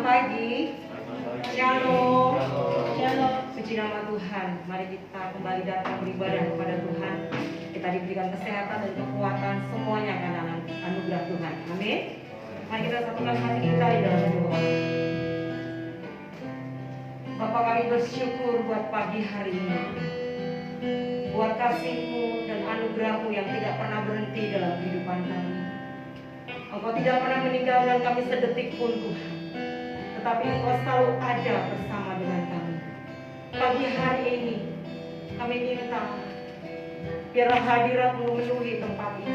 Selamat pagi. Shalom. Shalom. Puji nama Tuhan. Mari kita kembali datang beribadah kepada Tuhan. Kita diberikan kesehatan dan kekuatan semuanya karena anugerah Tuhan. Amin. Mari kita satukan hati kita di dalam doa. Bapa, kami bersyukur buat pagi hari ini, buat kasih-Mu dan anugerah-Mu yang tidak pernah berhenti dalam kehidupan kami. Engkau tidak pernah meninggalkan kami sedetik pun, Tuhan, tetapi Engkau selalu ada bersama dengan kami. Pagi hari ini kami minta biarlah hadirat-Mu memenuhi tempat ini.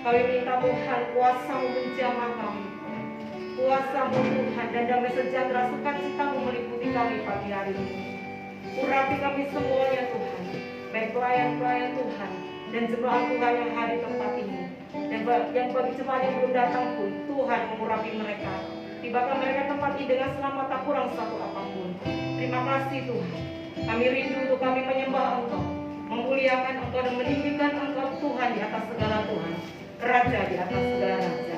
Kami minta Tuhan, kuasa-Mu menjamah kami, kuasa-Mu Tuhan, dan damai sejahtera sukacita-Mu meliputi kami pagi hari ini. Urapi kami semuanya Tuhan, baik pelayan-pelayan Tuhan dan jemaat Tuhan yang hadir di tempat ini, dan yang bagi jemaat yang belum datang pun, Tuhan mengurapi mereka. Tibakan mereka tempat ini dengan selamat, tak kurang satu apapun. Terima kasih Tuhan. Kami rindu untuk kami menyembah Engkau, memuliakan Engkau dan meninggikan Engkau Tuhan di atas segala Tuhan, Raja di atas segala Raja.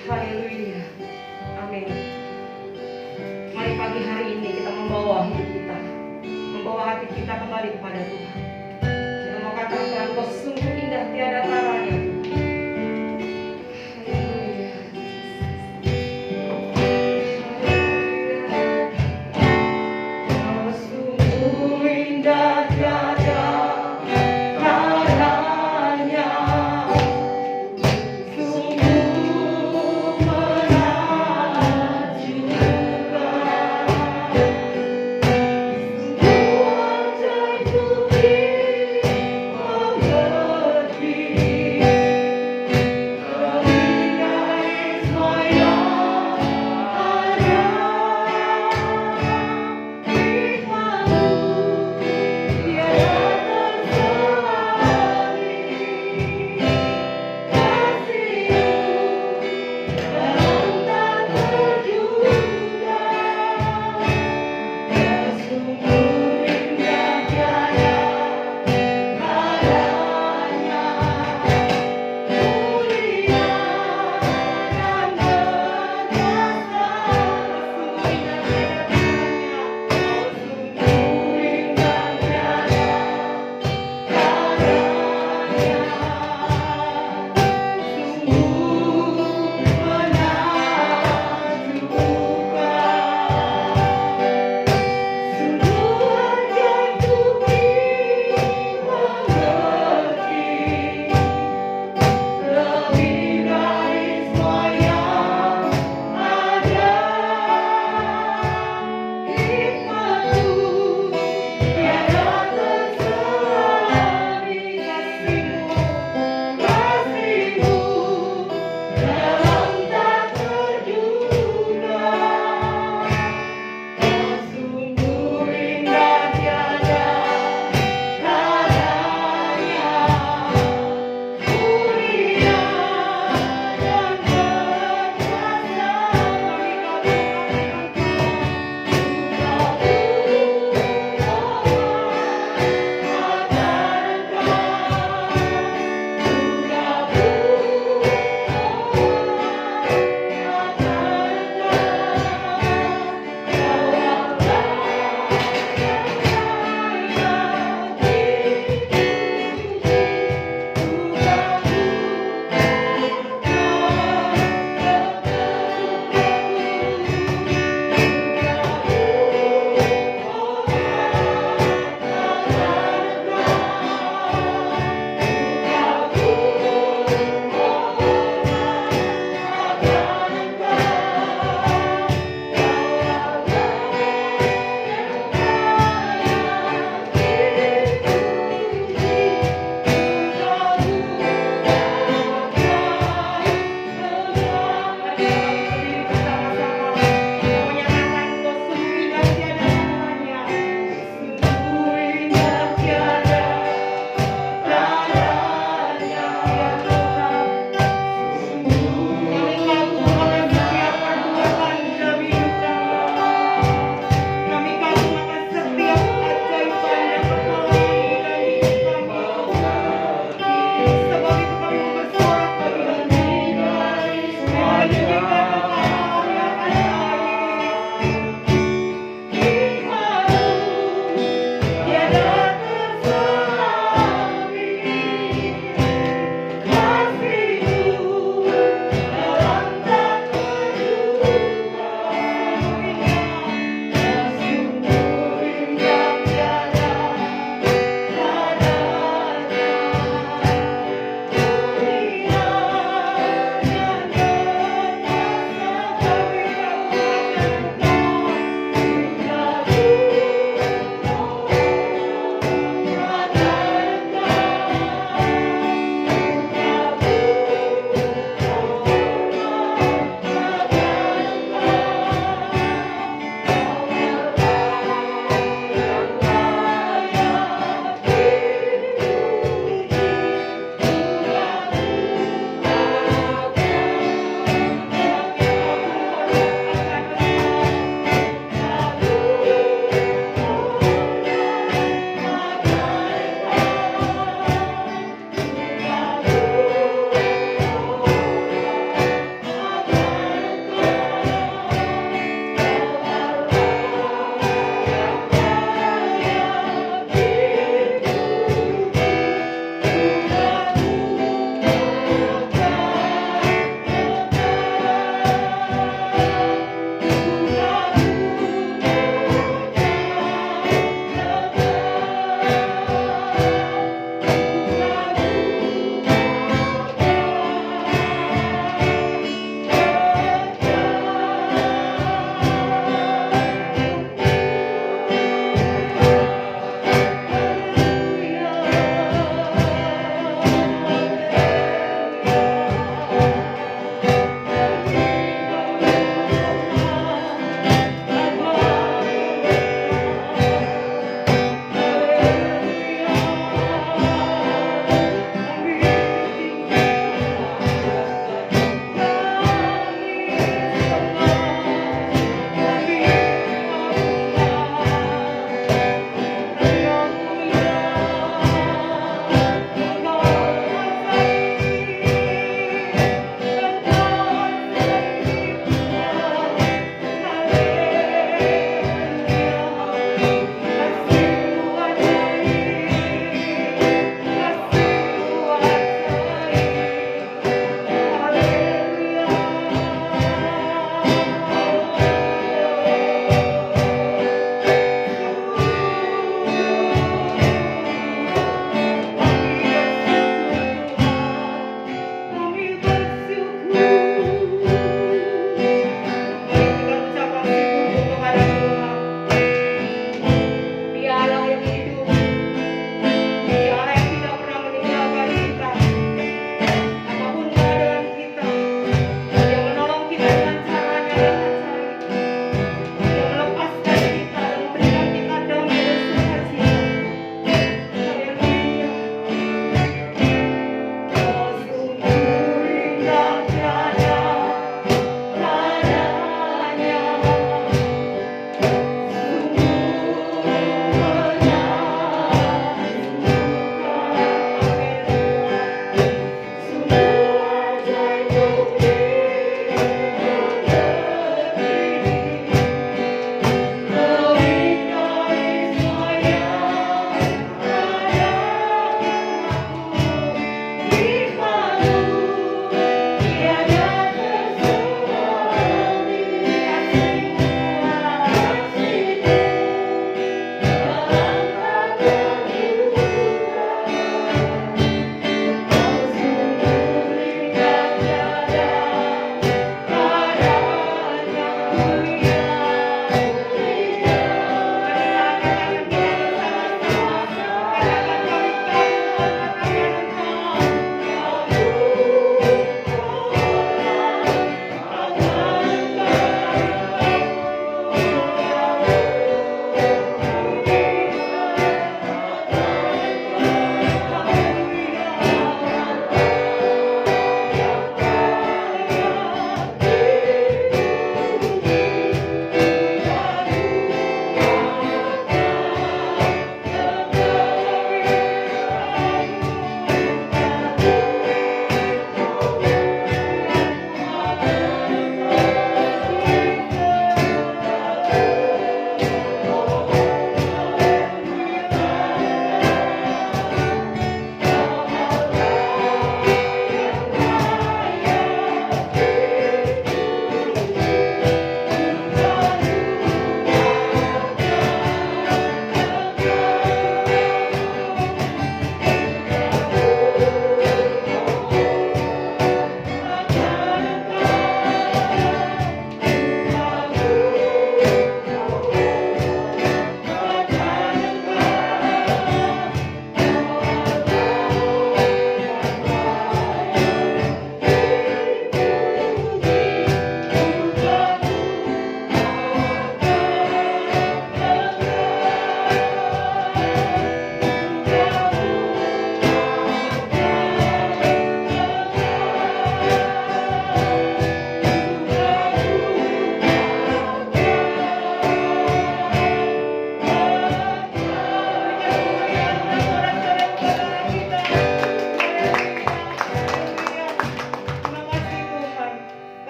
Haleluya. Amin. Mari pagi hari ini kita membawa hidup kita, membawa hati kita kembali kepada Tuhan. Kita mau katakan, Kau sungguh indah tiada taranya. Sungguh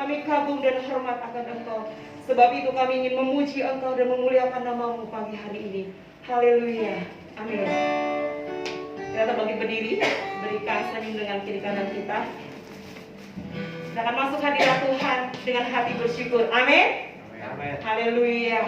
Kami kagum dan hormat akan Engkau. Sebab itu kami ingin memuji Engkau dan memuliakan nama-Mu pagi hari ini. Haleluya. Amin. Kita bagi berdiri, berikan senyum dengan kiri kanan kita. Kita akan masuk hadirat Tuhan dengan hati bersyukur. Amin. Amin. Haleluya.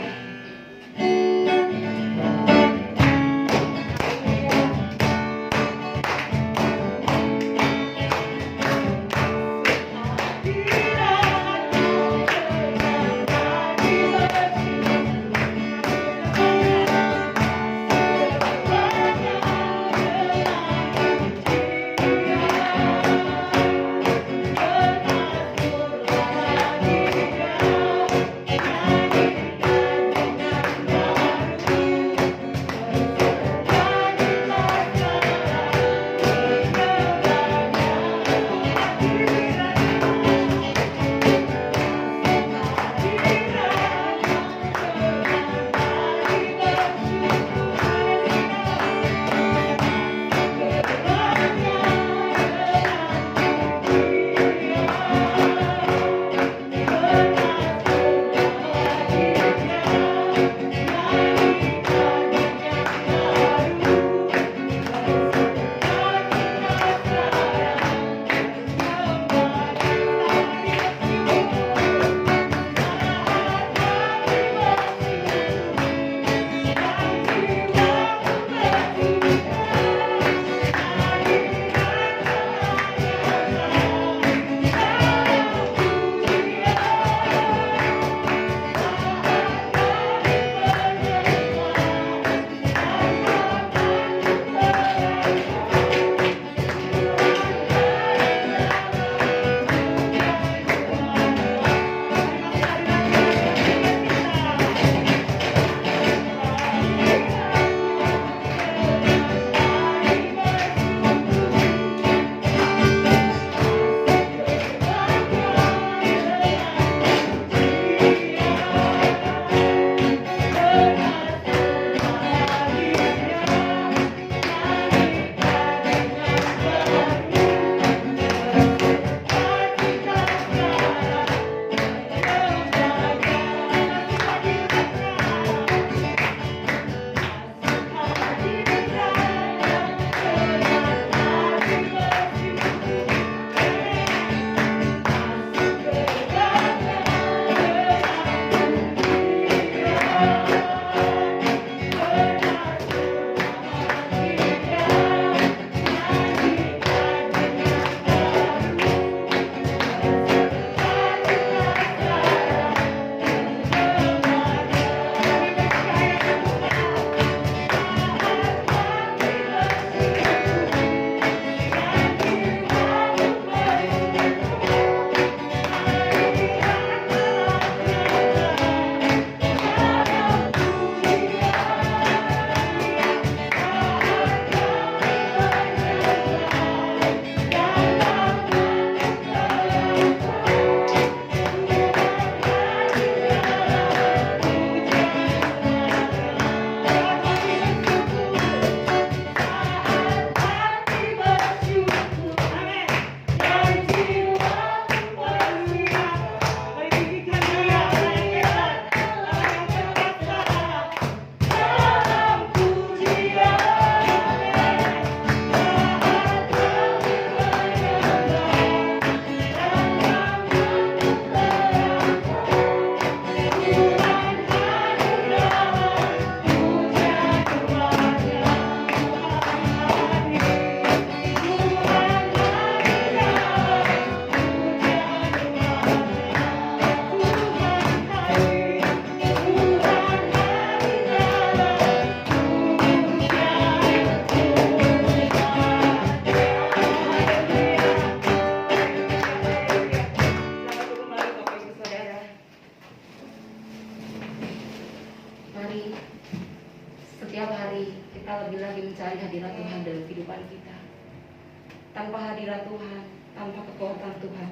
Tanpa hadirat Tuhan, tanpa kekuatan Tuhan,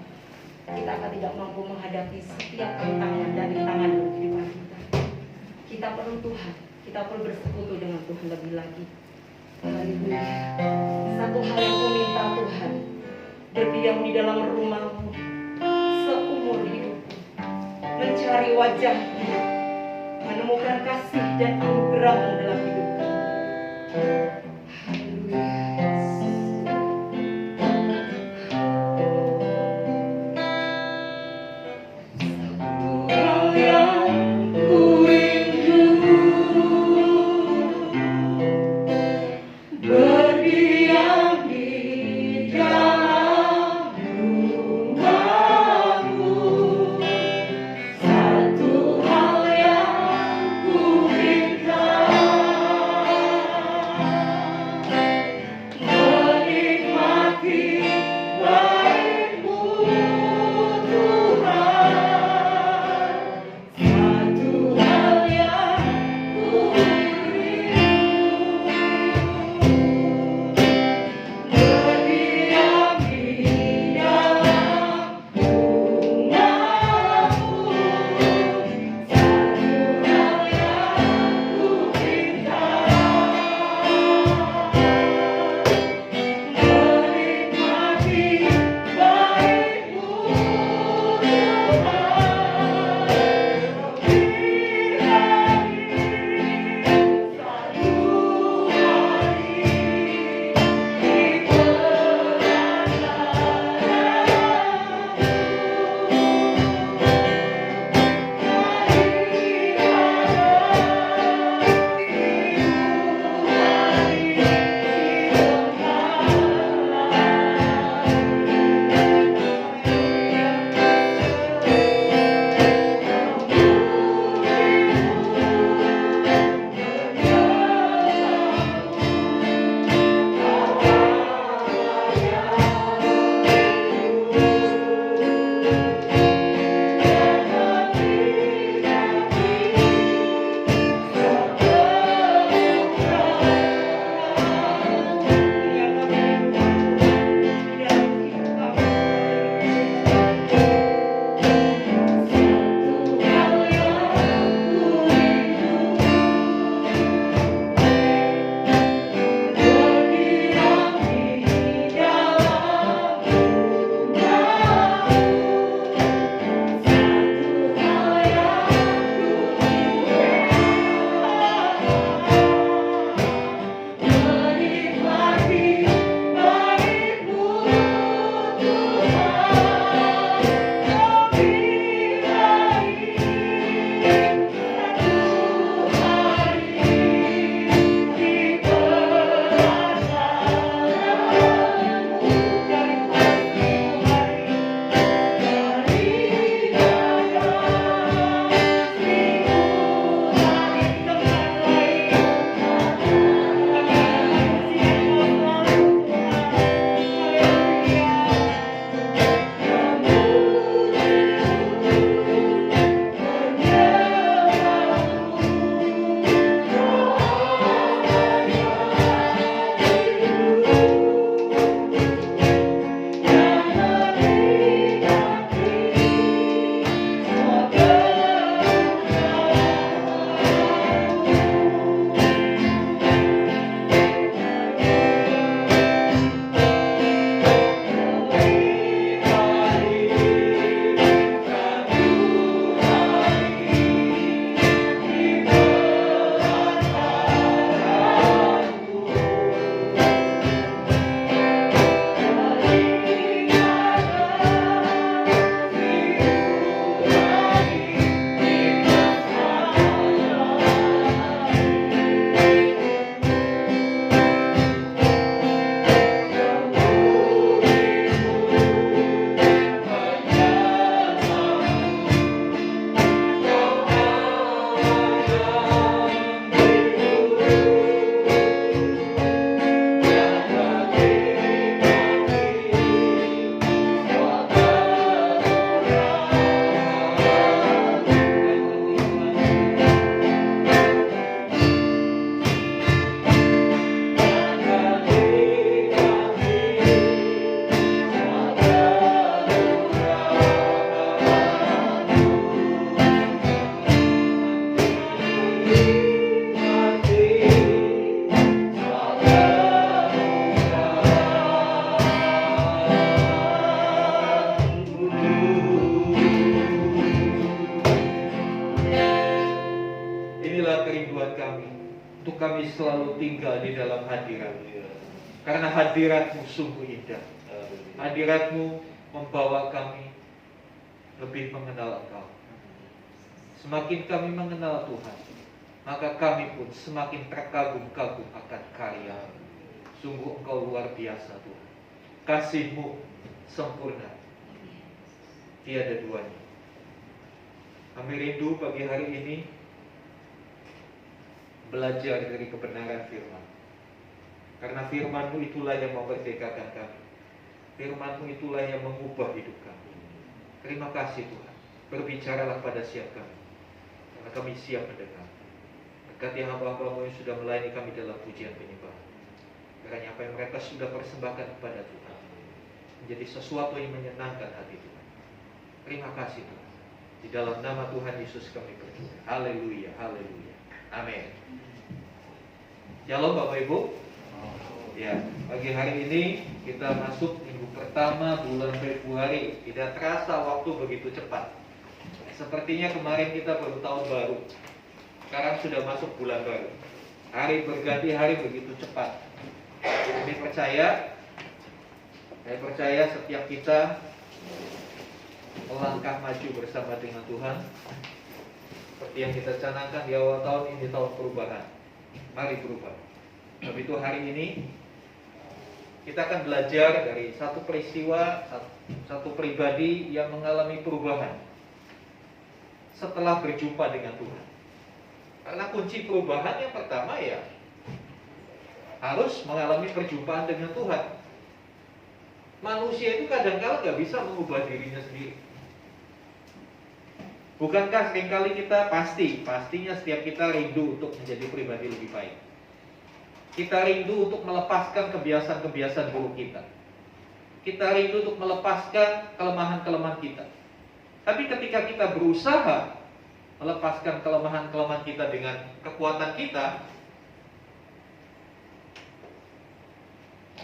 kita akan tidak mampu menghadapi setiap tantangan dan rintangan dalam kehidupan kita. Kita perlu Tuhan, kita perlu bersekutu dengan Tuhan lebih lagi. Haleluya. Satu hal yang ku minta Tuhan, berdiam di dalam rumahmu seumur hidup mencari wajah-Mu, menemukan kasih dan anugerah-Mu dalam hidup kami. buat kami, untuk kami selalu tinggal di dalam hadirat-Mu. Karena hadirat-Mu sungguh indah. Hadirat-Mu membawa kami lebih mengenal Engkau. Semakin kami mengenal Tuhan, maka kami pun semakin terkagum-kagum akan karya. Sungguh Engkau luar biasa Tuhan. Kasih-Mu sempurna, tiada duanya. Kami rindu pagi hari ini belajar dari kebenaran firman. Karena firman-Mu itulah yang memerdekakan kami. Firman-Mu itulah yang mengubah hidup kami. Terima kasih Tuhan. Berbicaralah pada siap kami, karena kami siap mendengar. Berkati hamba-hamba-Mu yang sudah melayani kami dalam pujian penyembahan. Kiranya apa yang mereka sudah persembahkan kepada Tuhan menjadi sesuatu yang menyenangkan hati Tuhan. Terima kasih Tuhan. Di dalam nama Tuhan Yesus kami berdoa. Haleluya, haleluya. Amin. Shalom Bapak Ibu. Ya, pagi hari ini kita masuk minggu pertama bulan Februari. Tidak terasa waktu begitu cepat. Sepertinya kemarin kita baru tahun baru. Sekarang sudah masuk bulan baru. Hari berganti hari begitu cepat. Saya percaya setiap kita melangkah maju bersama dengan Tuhan. Seperti yang kita canangkan di awal tahun ini, tahun perubahan. Mari berubah. Tapi itu hari ini kita akan belajar dari satu peristiwa, satu pribadi yang mengalami perubahan setelah berjumpa dengan Tuhan. Karena kunci perubahan yang pertama ya harus mengalami perjumpaan dengan Tuhan. Manusia itu kadang-kala gak bisa mengubah dirinya sendiri. Bukankah seringkali kita pastinya setiap kita rindu untuk menjadi pribadi lebih baik. Kita rindu untuk melepaskan kebiasaan-kebiasaan buruk kita. Kita rindu untuk melepaskan kelemahan-kelemahan kita. Tapi ketika kita berusaha melepaskan kelemahan-kelemahan kita dengan kekuatan kita,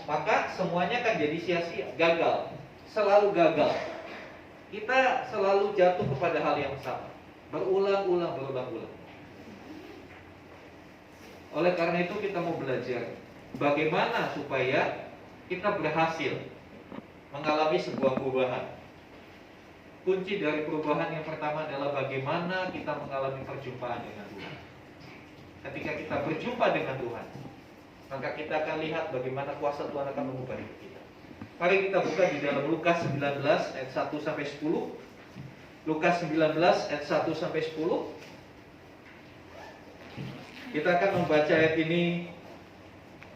maka semuanya akan jadi sia-sia, gagal, selalu gagal. Kita selalu jatuh kepada hal yang sama, berulang-ulang. Oleh karena itu kita mau belajar bagaimana supaya kita berhasil mengalami sebuah perubahan. Kunci dari perubahan yang pertama adalah bagaimana kita mengalami perjumpaan dengan Tuhan. Ketika kita berjumpa dengan Tuhan, maka kita akan lihat bagaimana kuasa Tuhan akan mengubah hidup kita. Mari kita buka di dalam Lukas 19 ayat 1 sampai 10. Lukas 19 ayat 1 sampai 10. Kita akan membaca ayat ini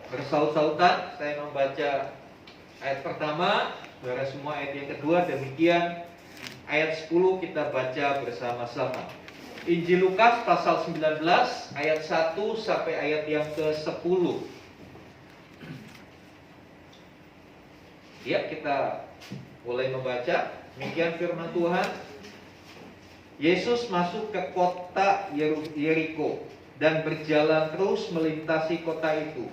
bersaut-sautan. Saya membaca ayat pertama, saudara semua ayat yang kedua, demikian ayat 10 kita baca bersama-sama. Injil Lukas pasal 19 ayat 1 sampai ayat yang ke-10. Ya, kita mulai membaca. Demikian firman Tuhan. Yesus masuk ke kota Yeriko dan berjalan terus melintasi kota itu.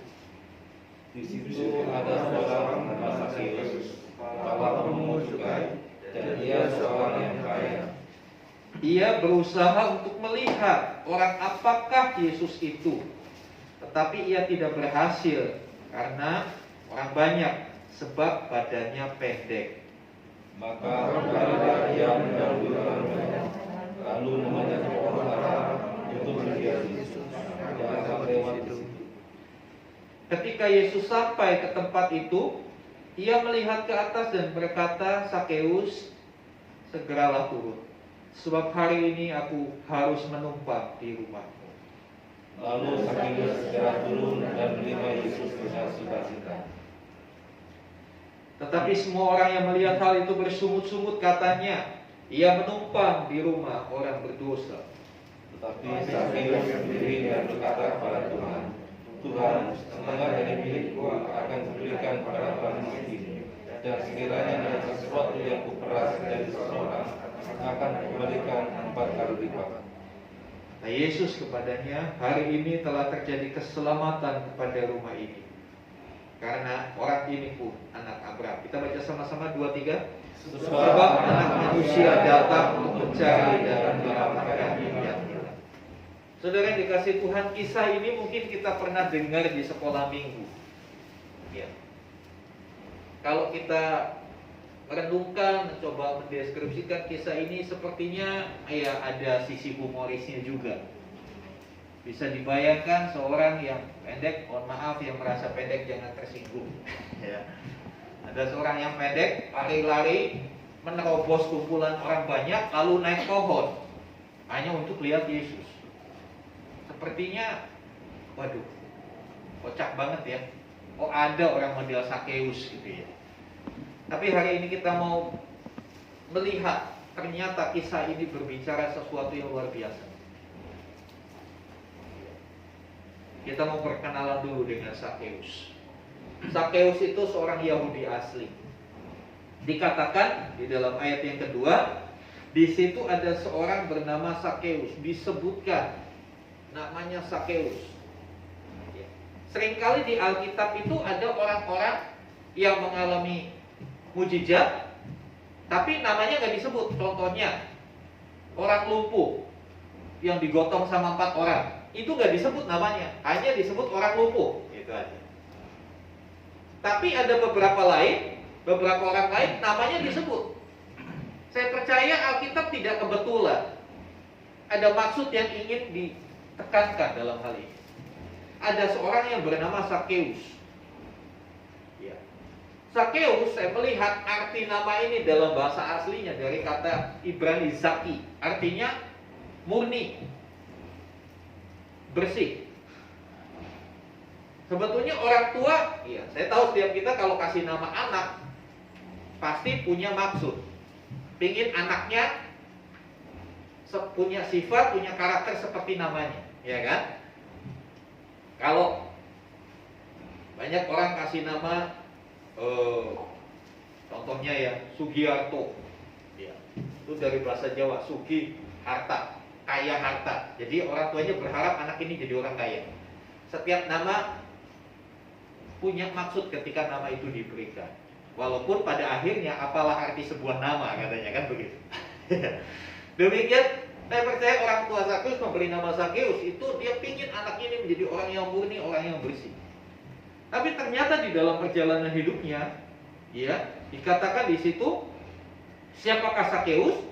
Di situ ada seorang bernama Sakeus, kepala pemungut cukai, dan ia seorang yang kaya. Ia berusaha untuk melihat orang apakah Yesus itu, tetapi ia tidak berhasil karena orang banyak, sebab badannya pendek. Maka berkali-kali ia mendahului orang, lalu mengajak orang arah untuk melihat Yesus yang akan lewat di situ. Ketika Yesus sampai ke tempat itu, ia melihat ke atas dan berkata, Sakeus, segeralah turun, sebab hari ini aku harus menumpang di rumahmu. Lalu Sakeus segera turun dan menerima Yesus dengan sukacita. Tetapi semua orang yang melihat hal itu bersungut-sungut, katanya, ia menumpang di rumah orang berdosa. Tetapi Sakeus berdiri dan berkata kepada Tuhan, Tuhan, setengah dari milikku akan kuberikan pada orang miskin, dan sekiranya ada sesuatu yang kuperas dari seseorang, akan kuberikan 4 kali lipat. Nah, Yesus kepadanya, hari ini telah terjadi keselamatan kepada rumah ini, karena orang ini pun anak Abraham. Kita baca sama-sama 2-3. Sebab anak manusia datang untuk mencari dan menyelamatkan yang hilang. Saudara yang dikasih Tuhan, kisah ini mungkin kita pernah dengar di sekolah minggu. Ya. Kalau kita merenungkan, mencoba mendeskripsikan kisah ini, sepertinya ya ada sisi humorisnya juga. Bisa dibayangkan seorang yang pendek, mohon maaf yang merasa pendek jangan tersinggung. Ya. Ada seorang yang pendek, lari-lari, menerobos kumpulan orang banyak, lalu naik pohon hanya untuk lihat Yesus. Sepertinya, waduh, kocak banget ya. Oh, ada orang model Sakeus gitu ya. Tapi hari ini kita mau melihat ternyata kisah ini berbicara sesuatu yang luar biasa. Kita mau perkenalan dulu dengan Sakeus. Sakeus itu seorang Yahudi asli. Dikatakan di dalam ayat yang kedua, di situ ada seorang bernama Sakeus, disebutkan namanya Sakeus. Seringkali di Alkitab itu ada orang-orang yang mengalami mujizat, tapi namanya nggak disebut. Contohnya orang lumpuh yang digotong sama 4 orang, itu nggak disebut namanya, hanya disebut orang lumpuh. Itu aja. Tapi ada beberapa orang lain namanya disebut. Saya percaya Alkitab tidak kebetulan. Ada maksud yang ingin ditekankan dalam hal ini. Ada seorang yang bernama Sakeus. Ya. Sakeus, saya melihat arti nama ini dalam bahasa aslinya dari kata Ibrani zaki, artinya murni, bersih. Sebetulnya orang tua, ya, saya tahu setiap kita kalau kasih nama anak pasti punya maksud. Pingin anaknya punya sifat, punya karakter seperti namanya, ya kan? Kalau banyak orang kasih nama, contohnya ya Sugiarto, ya, itu dari bahasa Jawa, Sugi harta, kaya harta. Jadi orang tuanya berharap anak ini jadi orang kaya. Setiap nama punya maksud ketika nama itu diberikan. Walaupun pada akhirnya apalah arti sebuah nama, katanya kan begitu. Demikian, saya percaya orang tua Sakeus memberi nama Sakeus itu dia pingin anak ini menjadi orang yang murni, orang yang bersih. Tapi ternyata di dalam perjalanan hidupnya, ya, dikatakan di situ, siapakah Sakeus?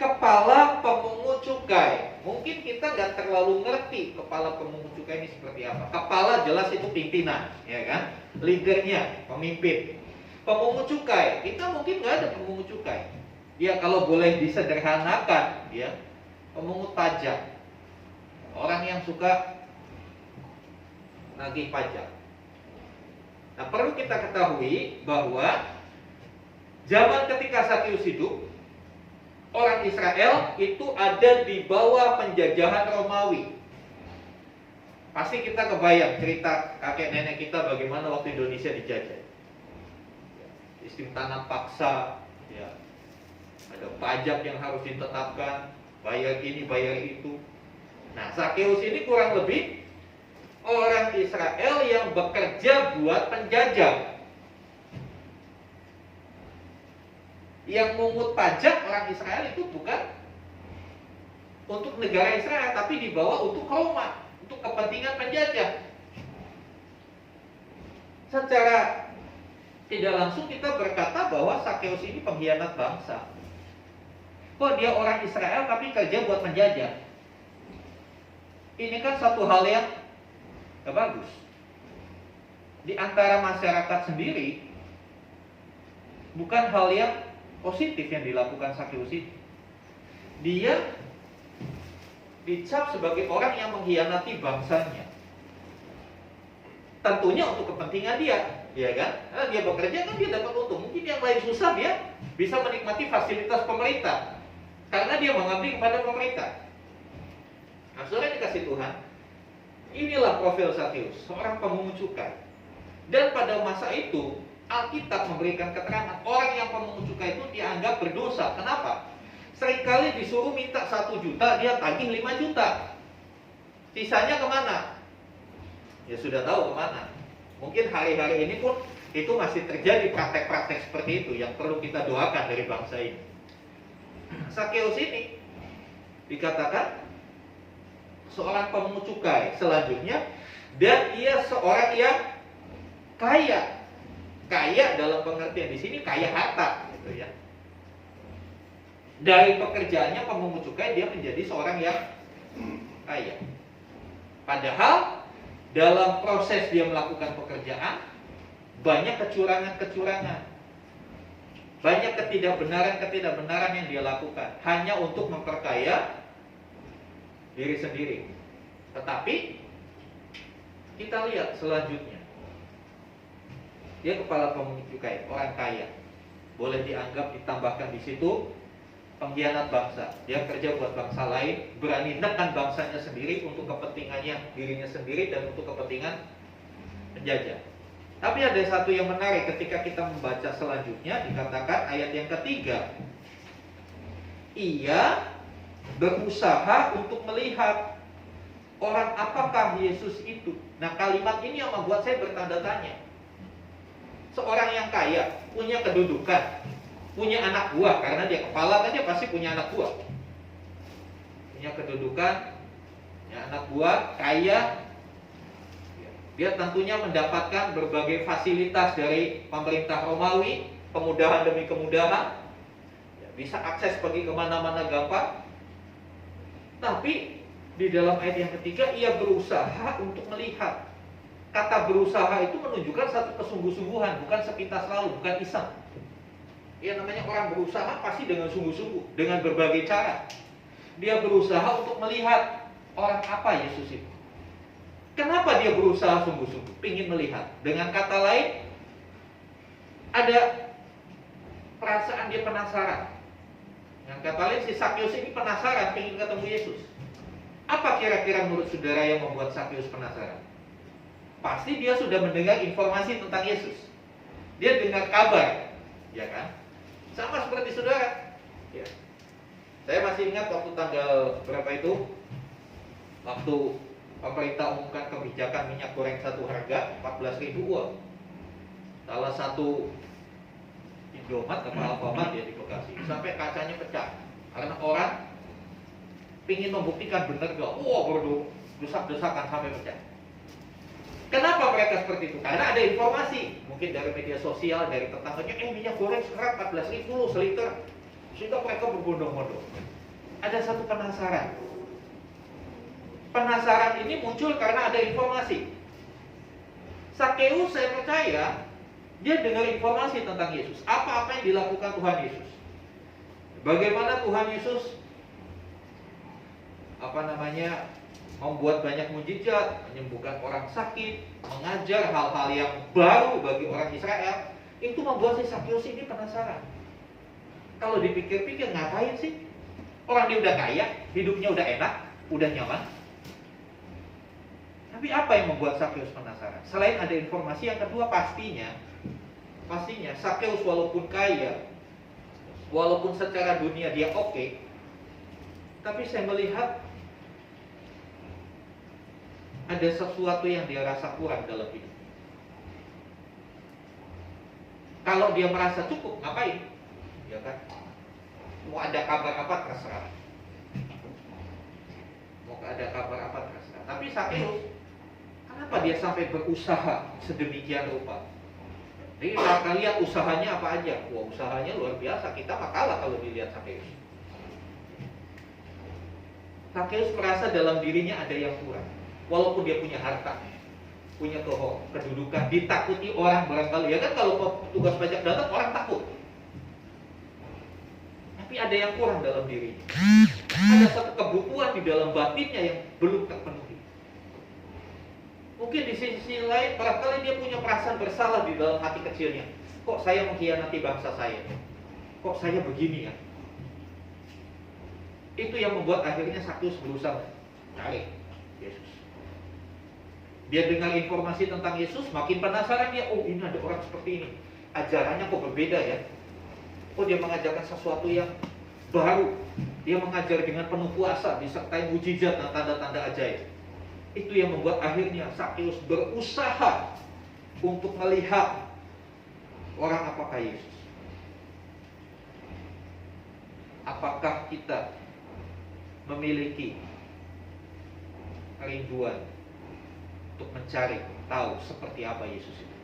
Kepala pemungut cukai. Mungkin kita nggak terlalu ngerti kepala pemungut cukai ini seperti apa. Kepala jelas itu pimpinan, ya kan? Leadernya, pemimpin. Pemungut cukai, kita mungkin nggak ada pemungut cukai. Ya kalau boleh disederhanakan, ya, pemungut pajak, orang yang suka nagih pajak. Nah, perlu kita ketahui bahwa zaman ketika Sakeus hidup, orang Israel itu ada di bawah penjajahan Romawi. Pasti kita kebayang cerita kakek nenek kita bagaimana waktu Indonesia dijajah. Sistem tanam paksa, ya. Ada pajak yang harus ditetapkan, bayar ini, bayar itu. Nah, Sakeus ini kurang lebih orang Israel yang bekerja buat penjajah. Yang mungut pajak orang Israel itu bukan untuk negara Israel, tapi dibawa untuk Roma, untuk kepentingan penjajah. Secara tidak langsung kita berkata bahwa Sakeus ini pengkhianat bangsa. Kok dia orang Israel tapi kerja buat penjajah? Ini kan satu hal yang gak bagus. Di antara masyarakat sendiri, bukan hal yang positif yang dilakukan Sakeus ini. Dia dicap sebagai orang yang mengkhianati bangsanya. Tentunya untuk kepentingan dia, ya kan? Karena dia bekerja kan dia dapat untung. Mungkin yang lain susah dia bisa menikmati fasilitas pemerintah karena dia mengabdi kepada pemerintah. Nah, saudara dikasih Tuhan, inilah profil Sakeus, seorang pemungut cukai. Dan pada masa itu Alkitab memberikan keterangan orang yang pemungut cukai itu dianggap berdosa. Kenapa? Seringkali disuruh minta 1 juta, dia tagih 5 juta. Sisanya kemana? Ya sudah tahu kemana. Mungkin hari-hari ini pun itu masih terjadi praktek-praktek seperti itu yang perlu kita doakan dari bangsa ini. Sakeus ini dikatakan seorang pemungut cukai selanjutnya, dan ia seorang yang kaya. Kaya dalam pengertian di sini kaya harta, gitu ya. Dari pekerjaannya pemungut cukai dia menjadi seorang yang kaya. Padahal dalam proses dia melakukan pekerjaan banyak kecurangan-kecurangan, banyak ketidakbenaran-ketidakbenaran yang dia lakukan hanya untuk memperkaya diri sendiri. Tetapi kita lihat selanjutnya, dia kepala pemungut cukai, orang kaya. Boleh dianggap ditambahkan di situ pengkhianat bangsa. Dia kerja buat bangsa lain, berani nekan bangsanya sendiri untuk kepentingannya dirinya sendiri dan untuk kepentingan penjajah. Tapi ada satu yang menarik ketika kita membaca selanjutnya, dikatakan ayat yang ketiga, ia berusaha untuk melihat orang apakah Yesus itu. Nah, kalimat ini yang membuat saya bertanda tanya. Seorang yang kaya, punya kedudukan, punya anak buah, karena dia kepala kan dia pasti punya anak buah. Punya kedudukan, punya anak buah, kaya. Dia tentunya mendapatkan berbagai fasilitas dari pemerintah Romawi, kemudahan demi kemudahan. Bisa akses pergi kemana-mana gampang. Tapi di dalam ayat yang ketiga, ia berusaha untuk melihat. Kata berusaha itu menunjukkan satu kesungguh-sungguhan, bukan sepintas lalu, bukan iseng. Ya, namanya orang berusaha pasti dengan sungguh-sungguh, dengan berbagai cara. Dia berusaha untuk melihat orang apa Yesus itu. Kenapa dia berusaha sungguh-sungguh? Ingin melihat. Dengan kata lain, ada perasaan dia penasaran. Dengan kata lain, si Sakeus ini penasaran, ingin ketemu Yesus. Apa kira-kira menurut saudara yang membuat Sakeus penasaran? Pasti dia sudah mendengar informasi tentang Yesus. Dia dengar kabar, ya kan? Sama seperti saudara. Ya. Saya masih ingat waktu tanggal berapa itu, waktu pemerintah umumkan kebijakan minyak goreng satu harga 14.000 won. Salah satu Indomaret atau Alfamart ya di Bekasi, sampai kacanya pecah karena orang ingin membuktikan benar gak, desak-desakan sampai pecah. Kenapa mereka seperti itu? Karena ada informasi, mungkin dari media sosial, dari tetangganya, minyak goreng sekarang 14.000 seliter, sehingga mereka berbondong-bondong. Ada satu penasaran. Penasaran ini muncul karena ada informasi. Sakeus, saya percaya, dia dengar informasi tentang Yesus. Apa-apa yang dilakukan Tuhan Yesus. Bagaimana Tuhan Yesus membuat banyak mujizat, menyembuhkan orang sakit, mengajar hal-hal yang baru bagi orang Israel. Itu membuat si Sakeus ini penasaran. Kalau dipikir-pikir, ngapain sih? Orang dia udah kaya, hidupnya udah enak, udah nyaman. Tapi apa yang membuat Sakeus penasaran? Selain ada informasi, yang kedua pastinya Sakeus walaupun kaya, walaupun secara dunia dia oke, tapi saya melihat ada sesuatu yang dia rasa kurang dalam hidup. Kalau dia merasa cukup, ngapain? Ya kan? Mau ada kabar apa terserah. Tapi Sakeus, kenapa dia sampai berusaha sedemikian rupa? Jadi kita lihat usahanya apa aja. Wah, usahanya luar biasa. Kita mah kalah kalau dilihat Sakeus. Sakeus merasa dalam dirinya ada yang kurang. Walaupun dia punya harta, punya kedudukan, ditakuti orang barangkali. Ya kan, kalau petugas pajak datang, orang takut. Tapi ada yang kurang dalam dirinya. Ada satu kebutuhan di dalam batinnya yang belum terpenuhi. Mungkin di sisi lain, barangkali dia punya perasaan bersalah di dalam hati kecilnya. Kok saya mengkhianati bangsa saya? Kok saya begini ya? Itu yang membuat akhirnya Sakeus berusaha cari Yesus. Dia dengar informasi tentang Yesus, makin penasaran dia. Oh, ini ada orang seperti ini. Ajarannya kok berbeda ya? Oh, dia mengajarkan sesuatu yang baru. Dia mengajar dengan penuh kuasa, disertai mujizat dan tanda-tanda ajaib. Itu yang membuat akhirnya Sakeus berusaha untuk melihat orang apakah Yesus. Apakah kita memiliki kerinduan untuk mencari tahu seperti apa Yesus itu.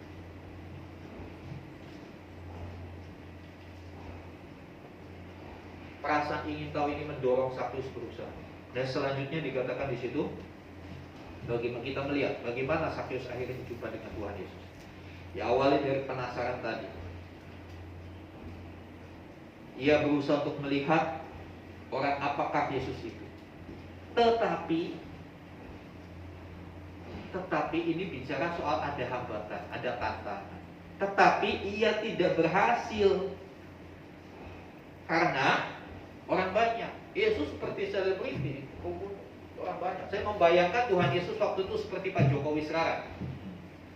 Perasaan ingin tahu ini mendorong Zakheus berusaha. Dan selanjutnya dikatakan di situ, bagaimana kita melihat bagaimana Zakheus akhirnya berjumpa dengan Tuhan Yesus. Diawali dari penasaran tadi. Ia berusaha untuk melihat orang apakah Yesus itu. Tetapi ini bicara soal ada hambatan, ada tantangan. Tetapi ia tidak berhasil karena orang banyak. Yesus seperti selebriti, orang banyak. Saya membayangkan Tuhan Yesus waktu itu seperti Pak Jokowi sekarang.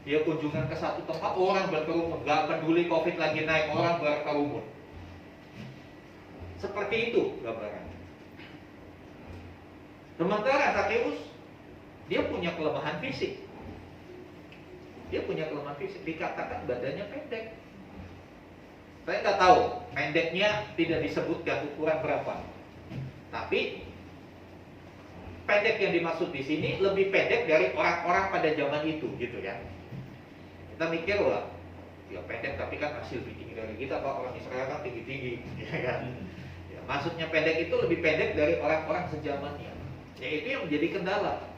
Dia kunjungan ke satu tempat, orang berkerumun, gak peduli COVID lagi naik, orang berkerumun. Seperti itu gambaran. Sementara Zakheus, dia punya kelemahan fisik. Dikatakan badannya pendek. Saya nggak tahu, pendeknya tidak disebutkan ukuran berapa. Tapi pendek yang dimaksud di sini lebih pendek dari orang-orang pada zaman itu, gitu ya. Kita mikir lah, ya pendek tapi kan hasil lebih tinggi dari kita, Pak. Orang Israel kan tinggi-tinggi, ya kan? Ya, maksudnya pendek itu lebih pendek dari orang-orang sejamannya. Ya itu yang menjadi kendala.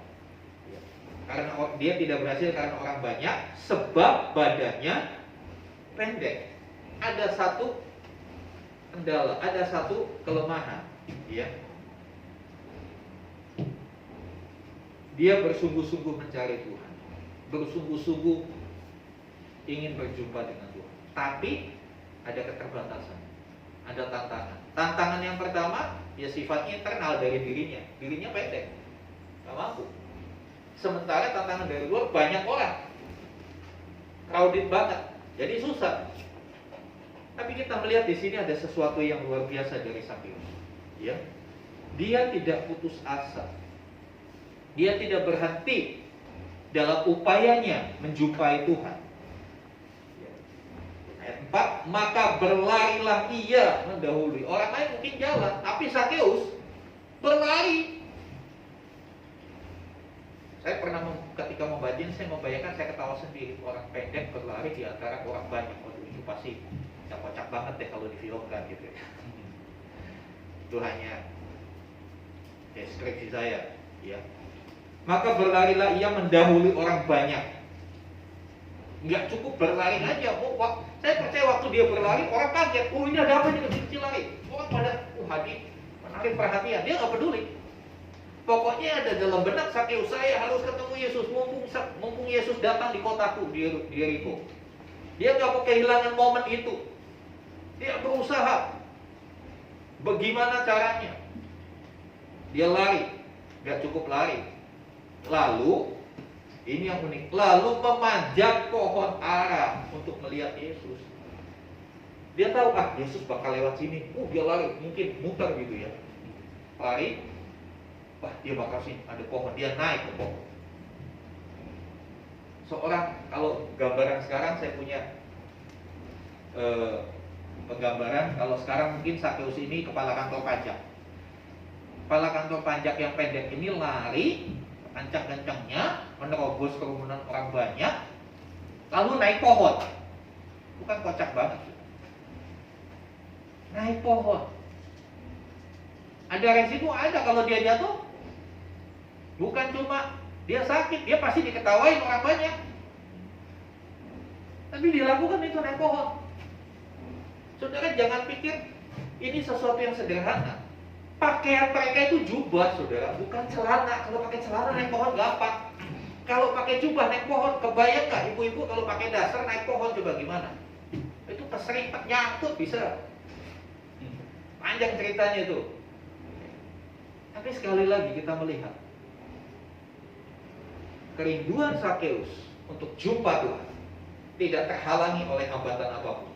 Ya, karena dia tidak berhasil karena orang banyak, sebab badannya pendek. Ada satu kendala, ada satu kelemahan, ya. Dia bersungguh-sungguh mencari Tuhan, bersungguh-sungguh ingin berjumpa dengan Tuhan. Tapi ada keterbatasan, ada tantangan. Tantangan yang pertama, ya sifatnya internal dari dirinya. Dirinya pendek, gak mampu. Sementara tantangan dari luar banyak orang, crowded banget, jadi susah. Tapi kita melihat di sini ada sesuatu yang luar biasa dari Zakheus. Ya, dia tidak putus asa. Dia tidak berhenti dalam upayanya menjumpai Tuhan. Ayat 4, maka berlarilah ia mendahului. Orang lain mungkin jalan, tapi Zakheus berlari. Saya pernah ketika membaca, saya membayangkan, saya ketawa sendiri. Orang pendek berlari di antara orang banyak. Waduh, itu pasti kocak banget deh kalau difilmkan gitu ya. Itu hanya deskripsi saya, ya. Maka berlarilah ia mendahului orang banyak. Nggak cukup berlari aja. Saya percaya waktu dia berlari, orang kaget. Ini ada apa nih kecil lari? Orang pada hadir, menarik perhatian. Dia nggak peduli. Pokoknya ada dalam benak Zakheus, saya harus ketemu Yesus. Mumpung Yesus datang di kotaku, di Yeriko. Dia nggak mau kehilangan momen itu. Dia berusaha. Bagaimana caranya? Dia lari, nggak cukup lari. Lalu, ini yang unik. Lalu memanjat pohon ara untuk melihat Yesus. Dia tahu, Yesus bakal lewat sini. Dia lari, mungkin muter gitu ya. Lari, dia bakal sini, ada pohon. Dia naik ke pohon. Seorang, kalau gambaran sekarang saya punya penggambaran. Kalau sekarang mungkin Zakheus ini kepala kantor pajak. Kepala kantor pajak yang pendek ini lari kencang-kencangnya menerobos kerumunan orang banyak, lalu naik pohon. Bukan kocak banget? Naik pohon. Ada resiko, ada kalau dia jatuh. Bukan cuma dia sakit, dia pasti diketawain orang banyak. Tapi dilakukan itu naik pohon. Saudara jangan pikir ini sesuatu yang sederhana. Pakaian mereka itu jubah, saudara, bukan celana. Kalau pakai celana naik pohon gampang. Kalau pakai jubah naik pohon, kebayang nggak ibu-ibu kalau pakai dasar naik pohon coba gimana? Itu keserimpet nyangkut bisa. Panjang ceritanya itu. Tapi sekali lagi kita melihat kerinduan Zakheus untuk jumpa Tuhan tidak terhalangi oleh hambatan apapun.